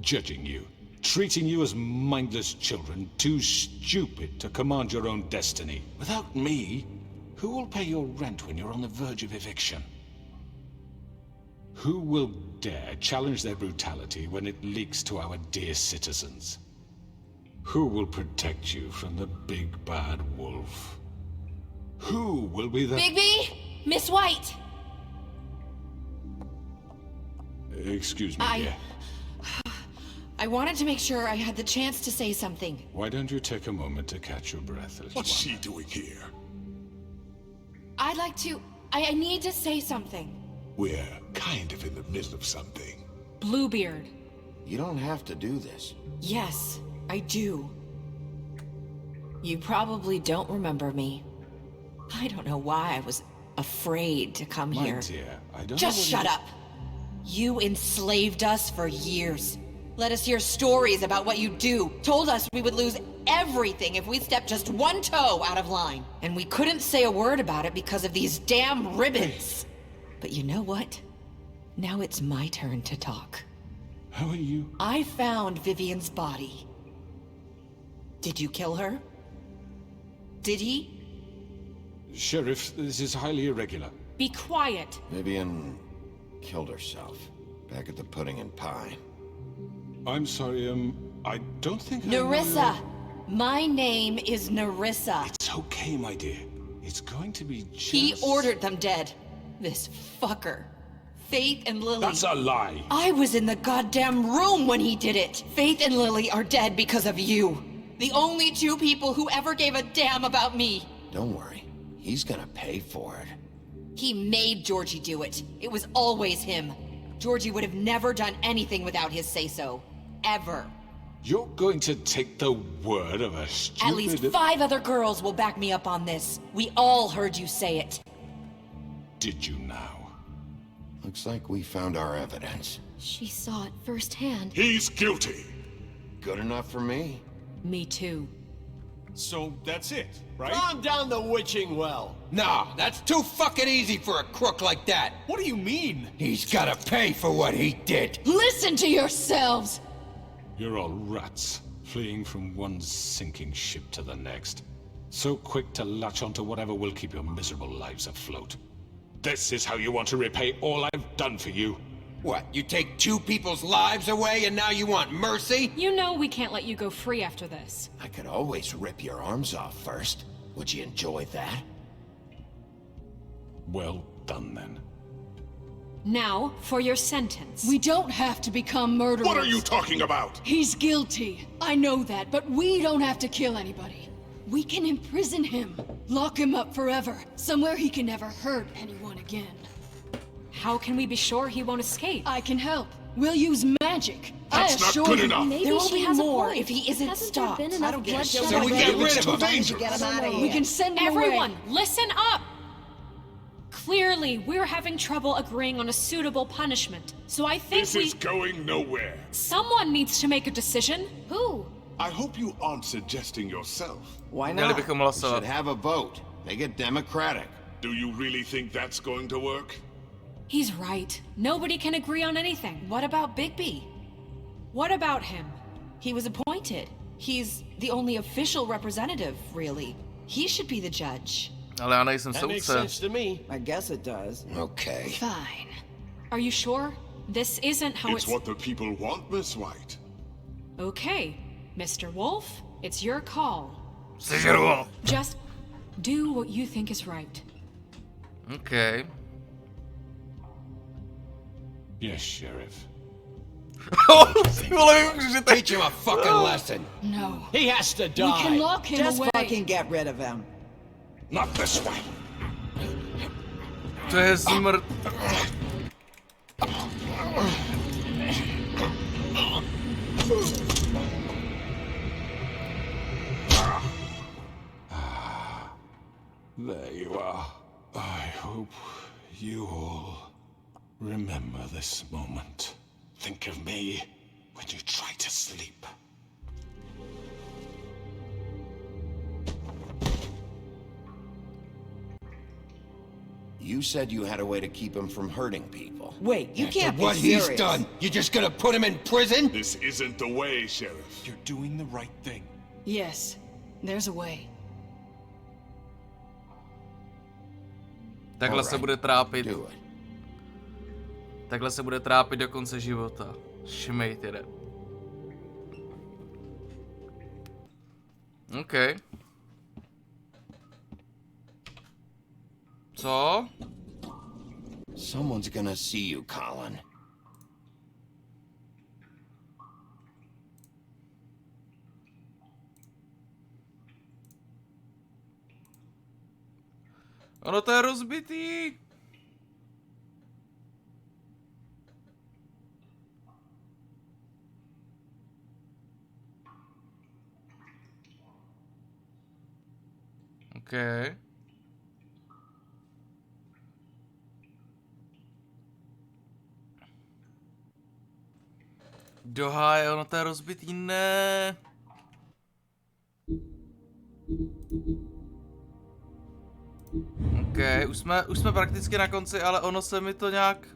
judging you, treating you as mindless children, too stupid to command your own destiny? Without me, who will pay your rent when you're on the verge of eviction? Who will dare challenge their brutality when it leaks to our dear citizens? Who will protect you from the big bad wolf? Who will be the... Bigby! Miss White! Excuse me, dear. I wanted to make sure I had the chance to say something. Why don't you take a moment to catch your breath, little What's one? she doing here? I'd like to... I need to say something. We're kind of in the middle of something. Bluebeard. You don't have to do this. Yes, I do. You probably don't remember me. I don't know why I was afraid to come My here. dear, I don't Just know shut what up. You enslaved us for years. Let us hear stories about what you do. Told us we would lose everything if we stepped just one toe out of line. And we couldn't say a word about it because of these damn ribbons. But you know what? Now it's my turn to talk. How are you? I found Vivian's body. Did you kill her? Did he? Sheriff, this is highly irregular. Be quiet. Vivian killed herself back at the Pudding and Pie. I'm sorry, I don't think I know Nerissa! your- My name is Nerissa. It's okay, my dear. It's going to be just... He ordered them dead. This fucker. Faith and Lily. That's a lie. I was in the goddamn room when he did it. Faith and Lily are dead because of you. The only two people who ever gave a damn about me. Don't worry. He's gonna pay for it. He made Georgie do it. It was always him. Georgie would have never done anything without his say-so. Ever. You're going to take the word of a stupid... At least 5 other girls will back me up on this. We all heard you say it. Did you now? Looks like we found our evidence. She saw it firsthand. He's guilty. Good enough for me. Me too. So that's it, right? Throw him down the witching well. No, that's too fucking easy for a crook like that. What do you mean? He's gotta pay for what he did. Listen to yourselves! You're all rats, fleeing from one sinking ship to the next. So quick to latch onto whatever will keep your miserable lives afloat. This is how you want to repay all I've done for you. What, you take 2 people's lives away and now you want mercy? You know we can't let you go free after this. I could always rip your arms off first. Would you enjoy that? Well done, then. Now, for your sentence. We don't have to become murderers. What are you talking about? He's guilty. I know that, but we don't have to kill anybody. We can imprison him. Lock him up forever. Somewhere he can never hurt anyone again. How can we be sure he won't escape? I can help. We'll use magic. That's not good enough. There Maybe will she be has more a point. if he isn't Hasn't stopped. there been enough bloodshed? So we get rid of him. Dangerous. Get him out of here. We can send him Everyone, away. listen up! Clearly, we're having trouble agreeing on a suitable punishment. So I think This is going nowhere. someone needs to make a decision. Who? I hope you aren't suggesting yourself. Why Měli not? bychom We hlasovat. should have a vote. Make it democratic. Do you really think that's going to work? He's right. Nobody can agree on anything. What about Bigby? What about him? He was appointed. He's the only official representative, really. He should be the judge. Ale já nejsem That makes soudce. sense to me. I guess it does. Okay. Fine. Are you sure? This isn't how It's what the people want, Miss White. Okay, Mr. Wolf, it's your call. Sežeru. Just do what you think is right. Okay. Yes, Sheriff. Ty vole, že tak... Teach him a fucking lesson. No. He has to die. We can lock him Just away. fucking get rid of him. Not this way. To je smrt. There you are. I hope you all remember this moment. Think of me when you try to sleep. You said you had a way to keep him from hurting people. Wait, you After can't be what serious. he's done, you just gonna put him in prison? This isn't the way, Sheriff. You're doing the right thing. Yes, there's a way. Takhle se bude trápit. Do it. Takhle se bude trápit do konce života. Šmejt jeden. OK. Co? Someone's gonna see you, Colin. Ono to je rozbitý. OK. Do háje, ono to je rozbitý, ne. OK, už jsme prakticky na konci, ale ono se mi to nějak...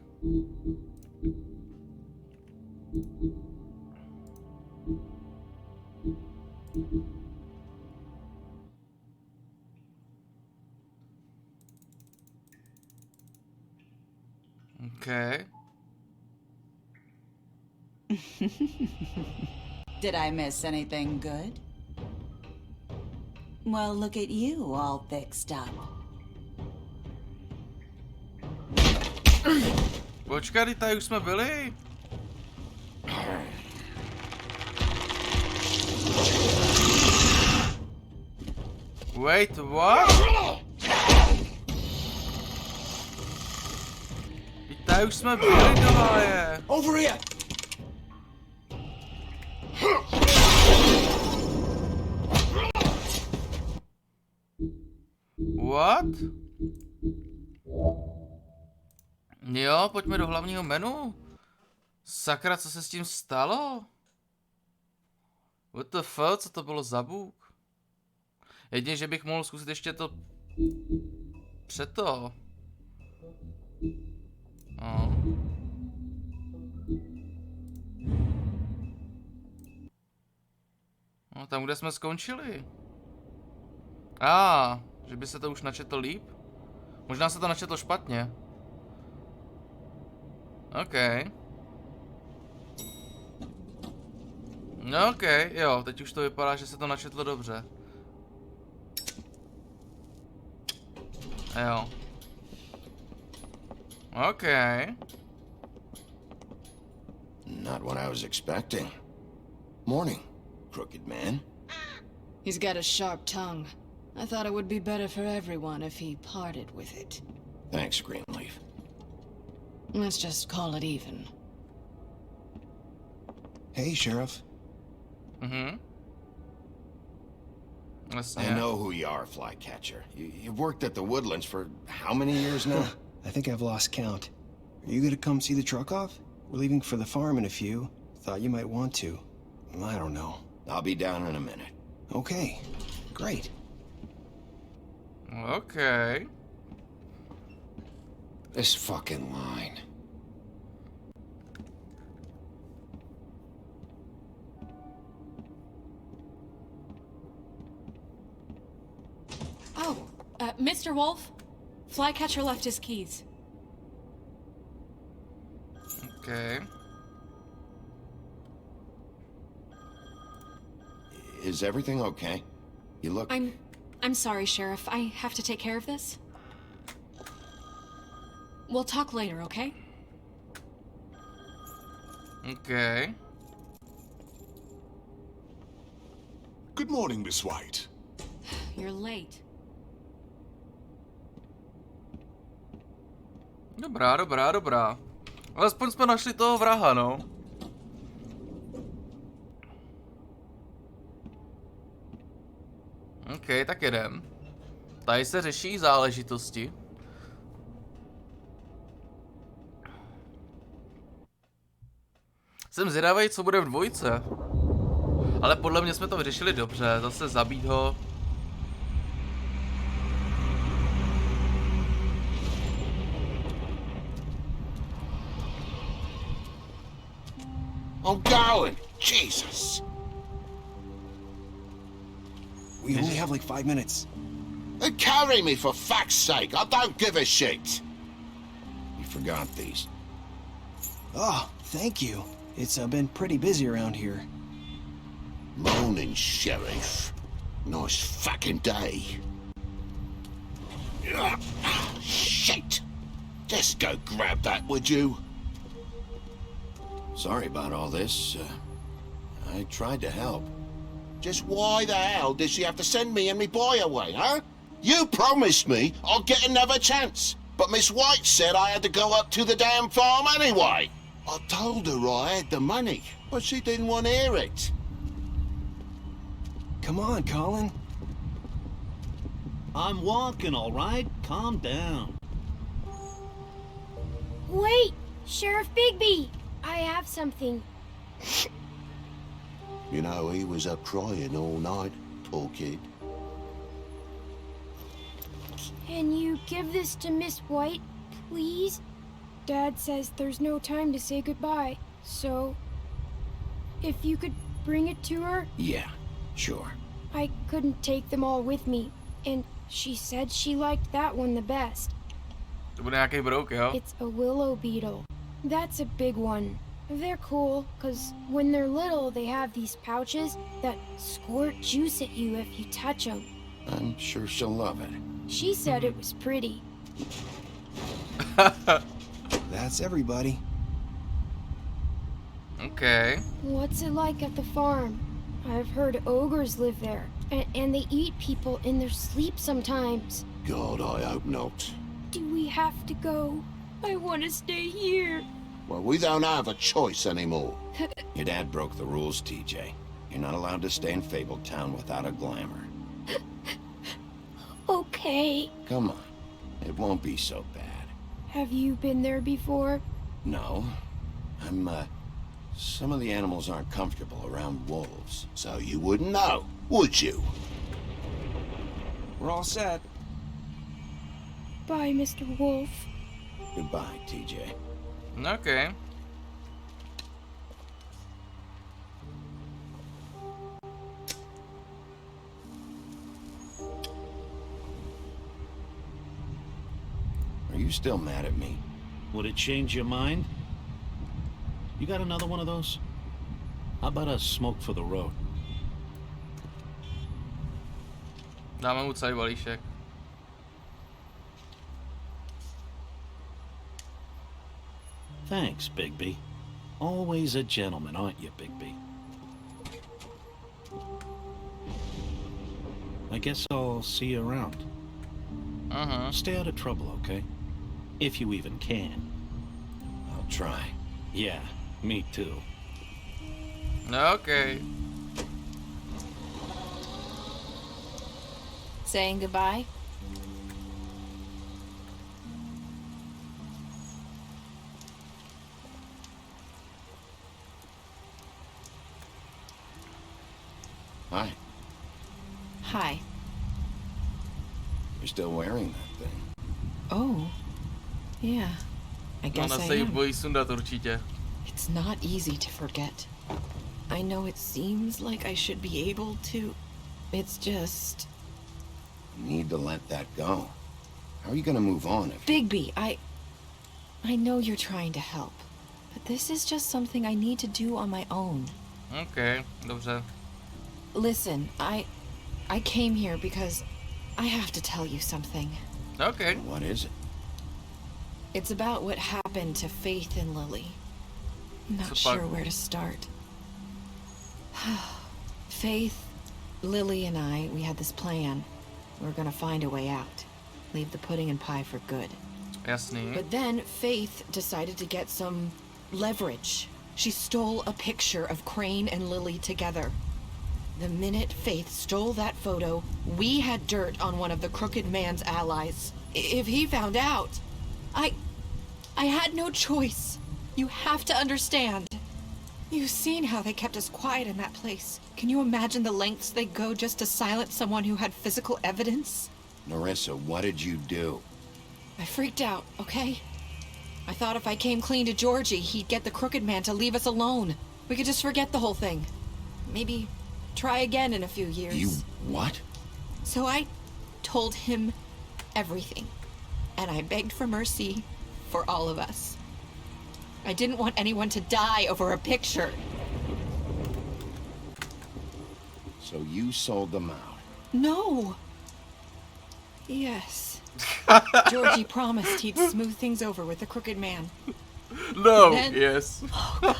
OK. Did I miss anything good? Well, look at you, all fixed up. Počkej, tady už jsme byli. Wait, what? Tady už jsme byli do háje. Over here! What? Jo, pojďme do hlavního menu. Sakra, co se s tím stalo? What the fuck, co to bylo za bůh? Jedině, že bych mohl zkusit ještě to... Před to. No. No, tam, kde jsme skončili. Že by se to už načetlo líp? Možná se to načetlo špatně. OK. No OK, jo, teď už to vypadá, že se to načetlo dobře. Jo. OK. Not what I was expecting. Morning, crooked man. He's got a sharp tongue. I thought it would be better for everyone if he parted with it. Thanks, Greenleaf. Let's just call it even. Hey, Sheriff. Mhm. I know who you are, Flycatcher. You've worked at the Woodlands for how many years now? I think I've lost count. Are you gonna come see the truck off? We're leaving for the farm in a few. Thought you might want to. I don't know. I'll be down in a minute. Okay. Great. OK. This fucking line. Oh, Mr. Wolf, Flycatcher left his keys. OK. Is everything okay? You look... I'm sorry, Sheriff. I have to take care of this. We'll talk later, okay? OK. Good morning, Miss White. You're late. Dobrá, dobrá, dobrá. Alespoň jsme našli toho vraha, no. OK, tak jedem. Tady se řeší záležitosti. Jsem zvědavý, co bude v dvojce. Ale podle mě jsme to vyřešili dobře, zase zabít ho. I'm going! Jesus! We only have like 5 minutes. Carry me, for fuck's sake! I don't give a shit! You forgot these. Oh, thank you. It's been pretty busy around here. Morning, Sheriff. Nice fucking day. Shit! Just go grab that, would you? Sorry about all this. I tried to help. Just why the hell did she have to send me and me boy away, huh? You promised me I'd get another chance, but Miss White said I had to go up to the damn farm anyway. I told her I had the money, but she didn't want to hear it. Come on, Colin. I'm walking, all right? Calm down. Wait! Sheriff Bigby! I have something. You know, he was up crying all night, poor kid. Can you give this to Miss White, please? Dad says there's no time to say goodbye, so... if you could bring it to her? Yeah, sure. I couldn't take them all with me, and she said she liked that one the best. To bude nějaký brouk, jo? It's a willow beetle. That's a big one. They're cool, because when they're little, they have these pouches that squirt juice at you if you touch them. I'm sure she'll love it. She said it was pretty. That's everybody. Okay. What's it like at the farm? I've heard ogres live there, and they eat people in their sleep sometimes. God, I hope not. Do we have to go? I want to stay here. Well, we don't have a choice anymore. Your dad broke the rules, TJ. You're not allowed to stay in Fabletown without a glamour. Okay. Come on. It won't be so bad. Have you been there before? No. Some of the animals aren't comfortable around wolves. So you wouldn't know, would you? We're all set. Bye, Mr. Wolf. Goodbye, TJ. Okay. Are you still mad at me? Would it change your mind? You got another one of those? How about a smoke for the road? Dáme mu celý balíšek. Thanks, Bigby. Always a gentleman, aren't you, Bigby? I guess I'll see you around. Stay out of trouble, okay? If you even can. I'll try. Yeah, me too. Okay. Saying goodbye? Hi. Hi. You're still wearing that thing. Oh. Yeah. I guess Ona I se jí am. bojí sundat určitě. It's not easy to forget. I know it seems like I should be able to. It's just... You need to let that go. How are you gonna move on if... Bigby, I know you're trying to help. But this is just something I need to do on my own. Okay, dobře. Listen, I came here because I have to tell you something. Okay. What is it? It's about what happened to Faith and Lily. I'm not sure where to start. Faith, Lily, and I, we had this plan. We were gonna find a way out. Leave the pudding and pie for good. Jasný. But then Faith decided to get some leverage. She stole a picture of Crane and Lily together. The minute Faith stole that photo, we had dirt on one of the Crooked Man's allies. If he found out, I had no choice. You have to understand. You've seen how they kept us quiet in that place. Can you imagine the lengths they go just to silence someone who had physical evidence? Narissa, what did you do? I freaked out, okay? I thought if I came clean to Georgie, he'd get the Crooked Man to leave us alone. We could just forget the whole thing. Maybe try again in a few years. You what? So I told him everything. And I begged for mercy for all of us. I didn't want anyone to die over a picture. So you sold them out? No. Yes. Georgie promised he'd smooth things over with the Crooked Man. No, Then... yes. Oh, God.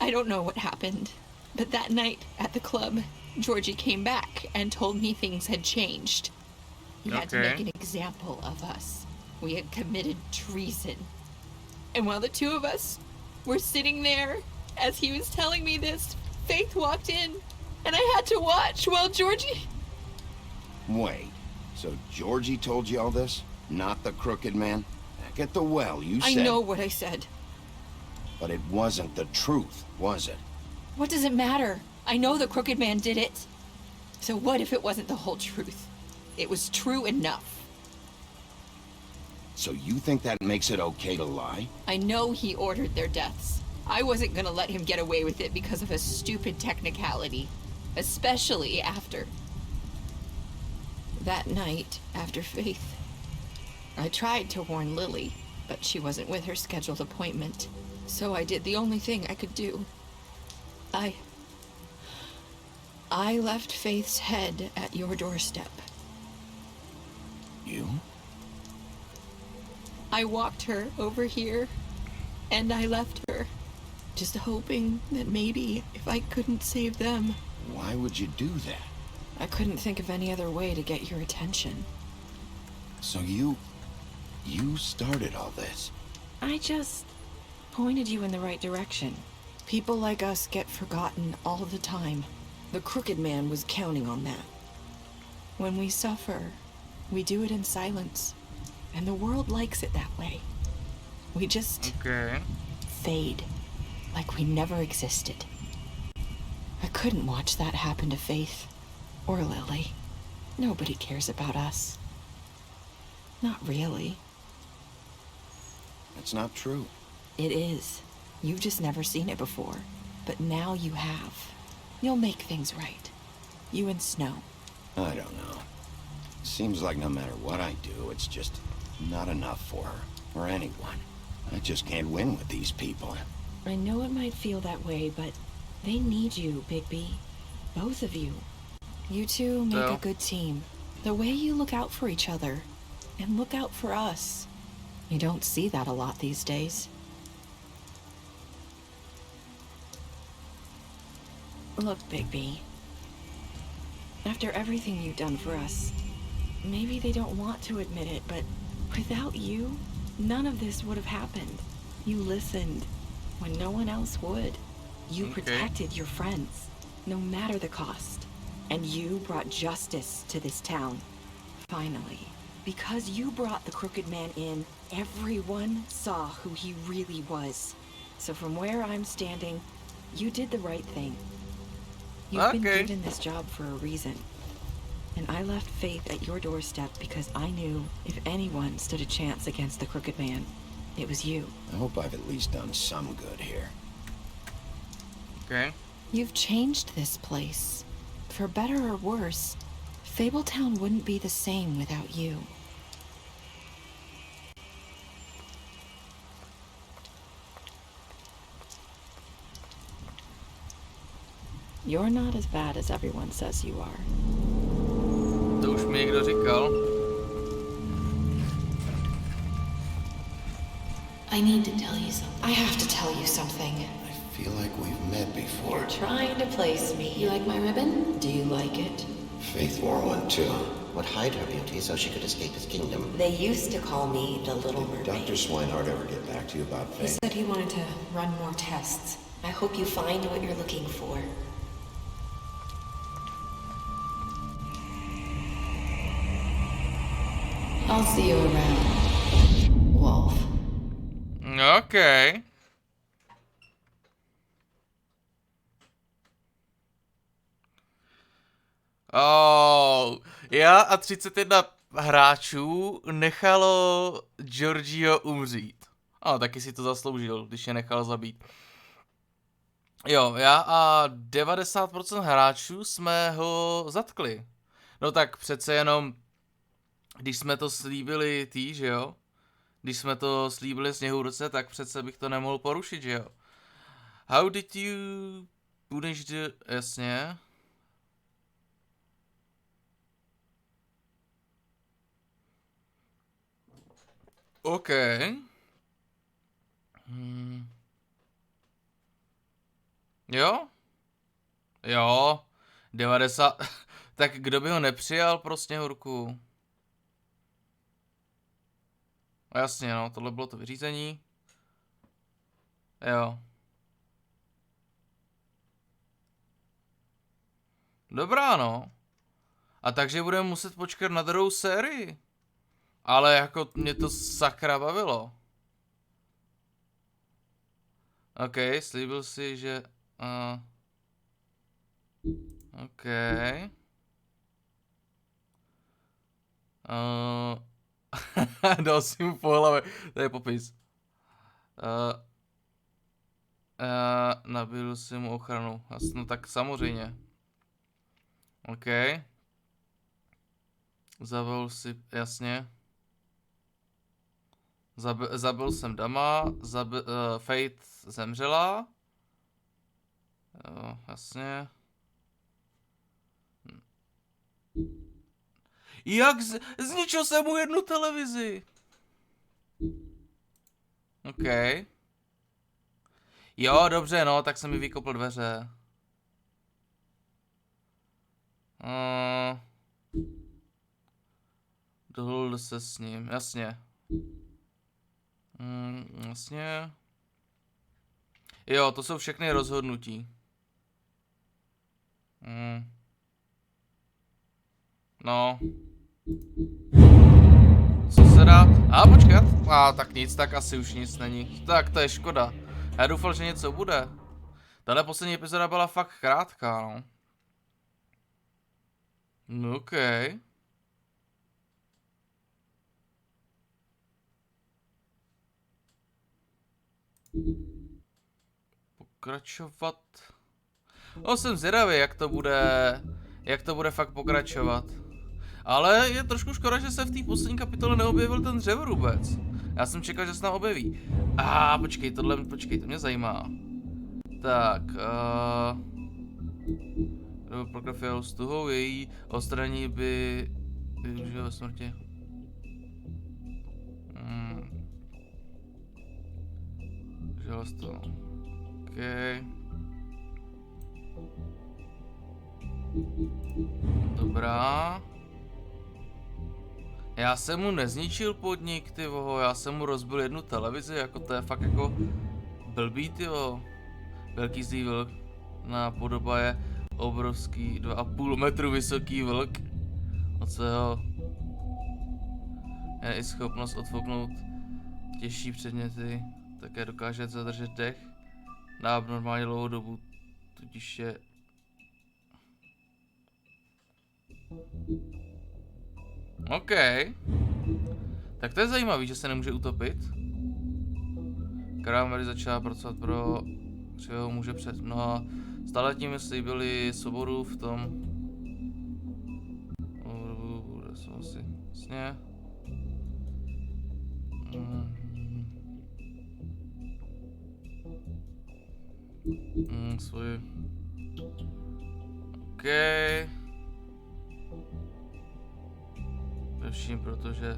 I don't know what happened, but that night at the club, Georgie came back and told me things had changed. He had to make an example of us. We had committed treason. And while the two of us were sitting there, as he was telling me this, Faith walked in, and I had to watch while Georgie... Wait, so Georgie told you all this? Not the Crooked Man? Back at the well, you said... I know what I said. But it wasn't the truth, was it? What does it matter? I know the Crooked Man did it. So what if it wasn't the whole truth? It was true enough. So you think that makes it okay to lie? I know he ordered their deaths. I wasn't gonna let him get away with it because of a stupid technicality. Especially after... that night, after Faith. I tried to warn Lily, but she wasn't with her scheduled appointment. So I did the only thing I could do. I left Faith's head at your doorstep. You? I walked her over here, and I left her, just hoping that maybe if I couldn't save them... Why would you do that? I couldn't think of any other way to get your attention. So you started all this? I just pointed you in the right direction. People like us get forgotten all the time. The Crooked Man was counting on that. When we suffer, we do it in silence. And the world likes it that way. We just fade, like we never existed. I couldn't watch that happen to Faith, or Lily. Nobody cares about us. Not really. That's not true. It is. You've just never seen it before. But now you have. You'll make things right. You and Snow. I don't know. Seems like no matter what I do, it's just not enough for her, or anyone. I just can't win with these people. I know it might feel that way, but they need you, Bigby. Both of you. You two make a good team. The way you look out for each other, and look out for us. You don't see that a lot these days. Look, Bigby. After everything you've done for us, maybe they don't want to admit it, but without you, none of this would have happened. You listened when no one else would. You protected your friends, no matter the cost. And you brought justice to this town. Finally. Because you brought the Crooked Man in, everyone saw who he really was. So from where I'm standing, you did the right thing. You've been given this job for a reason. And I left Faith at your doorstep because I knew if anyone stood a chance against the Crooked Man, it was you. I hope I've at least done some good here. Okay. You've changed this place. For better or worse, Fabletown wouldn't be the same without you. You're not as bad as everyone says you are. To už mi někdo říkal. I need to tell you something. I have to tell you something. I feel like we've met before. You're trying to place me. You like my ribbon? Do you like it? Faith wore one too. Would hide her beauty so she could escape his kingdom. They used to call me the Little Mermaid. Did Dr. Swinehart ever get back to you about He Faith? said he wanted to run more tests. I hope you find what you're looking for. I'll see you around, Wolf. Okay. Já a 31 hráčů nechalo Georgio umřít. Taky si to zasloužil, když je nechal zabít. Jo, já a 90% hráčů jsme ho zatkli. No tak přece jenom, když jsme to slíbili že jo? Když jsme to slíbili Sněhurce, tak přece bych to nemohl porušit, že jo? How did you punish the... Jasně. OK. Jo? Jo. 90... Tak kdo by ho nepřijal pro Sněhurku? Jasně, no, tohle bylo to vyřízení. Jo. Dobrá, no. A takže budeme muset počkat na druhou sérii. Ale jako mě to sakra bavilo. OK, slíbil si, že... OK. Dal si mu po hlavě. To je popis. Nabídl si mu ochranu. No tak samozřejmě. OK. Zabil si, jasně. Zabil jsem Dama, Fate zemřela. Jo, jasně. Jak zničil jsem mu jednu televizi? OK. Jo, dobře, no, tak jsem mi vykopl dveře. Dohodl se s ním, jasně. Jasně. Jo, to jsou všechny rozhodnutí. No. Co se dá? Počkat. Tak nic, tak asi už nic není. Tak to je škoda. Já doufal, že něco bude. Tahle poslední epizoda byla fakt krátká, no. OK. Pokračovat. No, jsem zvědavý, jak to bude fakt pokračovat. Ale je trošku škoda, že se v té poslední kapitole neobjevil ten dřevorubec. Já jsem čekal, že se tam objeví. Počkej, to mě zajímá. Tak, Prokofiev s tuhou její odstranění by využil ve smrti. Žalost. OK. Dobrá. Já jsem mu nezničil podnik, ty voho, já jsem mu rozbil jednu televizi, jako to je fakt jako blbý, tyjo. Velký zlý vlk, podoba je obrovský 2,5 metru vysoký vlk. No co jo. Je i schopnost odfouknout těžší předměty, také dokáže zadržet dech na abnormálně dlouhou dobu, tudíž je... OK. Tak to je zajímavý, že se nemůže utopit. Kramer začala pracovat pro křivého muže před mnoha staletími, slíbili svobodu v tom. Bude se asi jasně. Svůj. OK. Především protože...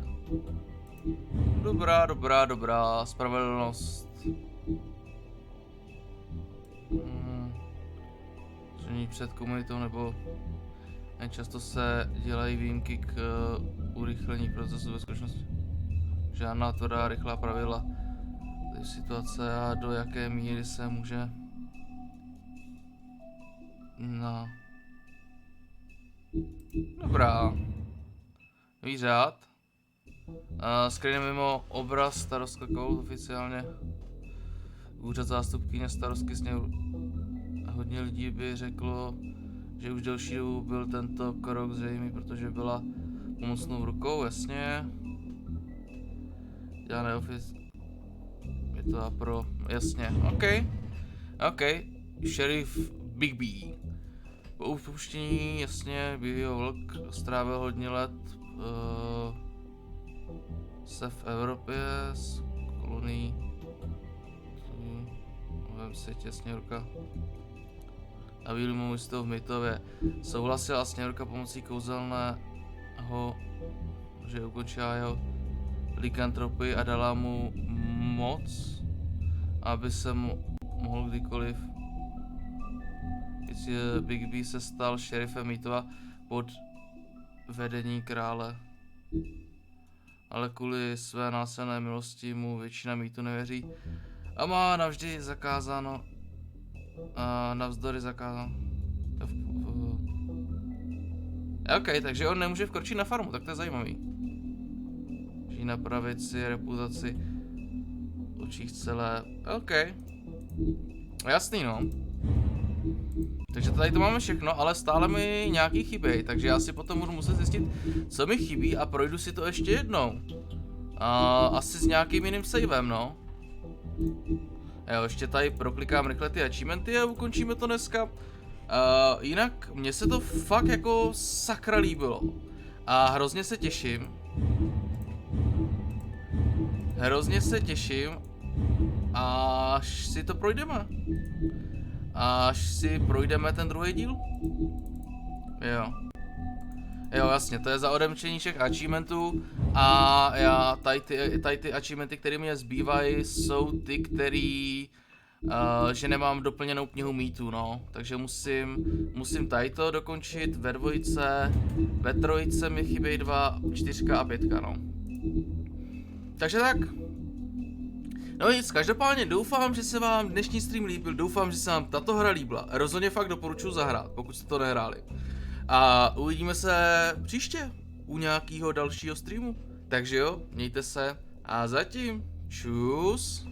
Dobrá, spravedlnost. Žení před komunitou nebo... Často se dělají výjimky k urychlení procesu ve skutečnosti. Žádná tvrdá, rychlá pravidla. Tady situace a do jaké míry se může... No. Dobrá. Nový řád. Skryne mimo obraz starostka Kout oficiálně. Úřad zástupkyně starostky sněhu. Hodně lidí by řeklo, že už delší dobu byl tento krok zřejmý, protože byla pomocnou rukou, jasně. Já neofic... Je to pro... Jasně, OK. Šerif Big B. Po upuštění, jasně, bývalý vlk strávil hodně let se v Evropě s kolonií v novém světě Sněhurka a bílýmu místu v Mytově. Souhlasila Sněhurka pomocí kouzelného, že ukončila jeho likantropii a dala mu moc, aby se mohl kdykoliv. Big B se stal šerifem Mytova pod vedení krále. Ale kvůli své násilné milosti mu většina mýtu nevěří a má navždy zakázáno a navzdory zakázáno. OK, takže on nemůže vkročit na farmu, tak to je zajímavý. Může napravit si reputaci v očích celé. OK. Jasný, no. Takže tady to máme všechno, ale stále mi nějaký chybějí, takže já si potom budu muset zjistit, co mi chybí a projdu si to ještě jednou. Asi s nějakým jiným savem, no. Jo, ještě tady proklikám rychle ty achievementy a ukončíme to dneska. Jinak mně se to fakt jako sakra líbilo. A hrozně se těším. Až si to projdeme. Až si projdeme ten druhý díl? Jo, jasně, to je za odemčení všech achievementů a já tady ty achievementy, které mě zbývají, jsou ty, který, že nemám doplněnou knihu mýtů, no. Takže musím tady to dokončit ve dvojce, ve trojice mi chybějí 2, 4 a 5, no. Takže tak. No nic, každopádně doufám, že se vám dnešní stream líbil, doufám, že se vám tato hra líbila. Rozhodně fakt doporučuji zahrát, pokud jste to nehráli. A uvidíme se příště u nějakého dalšího streamu. Takže jo, mějte se a zatím čus.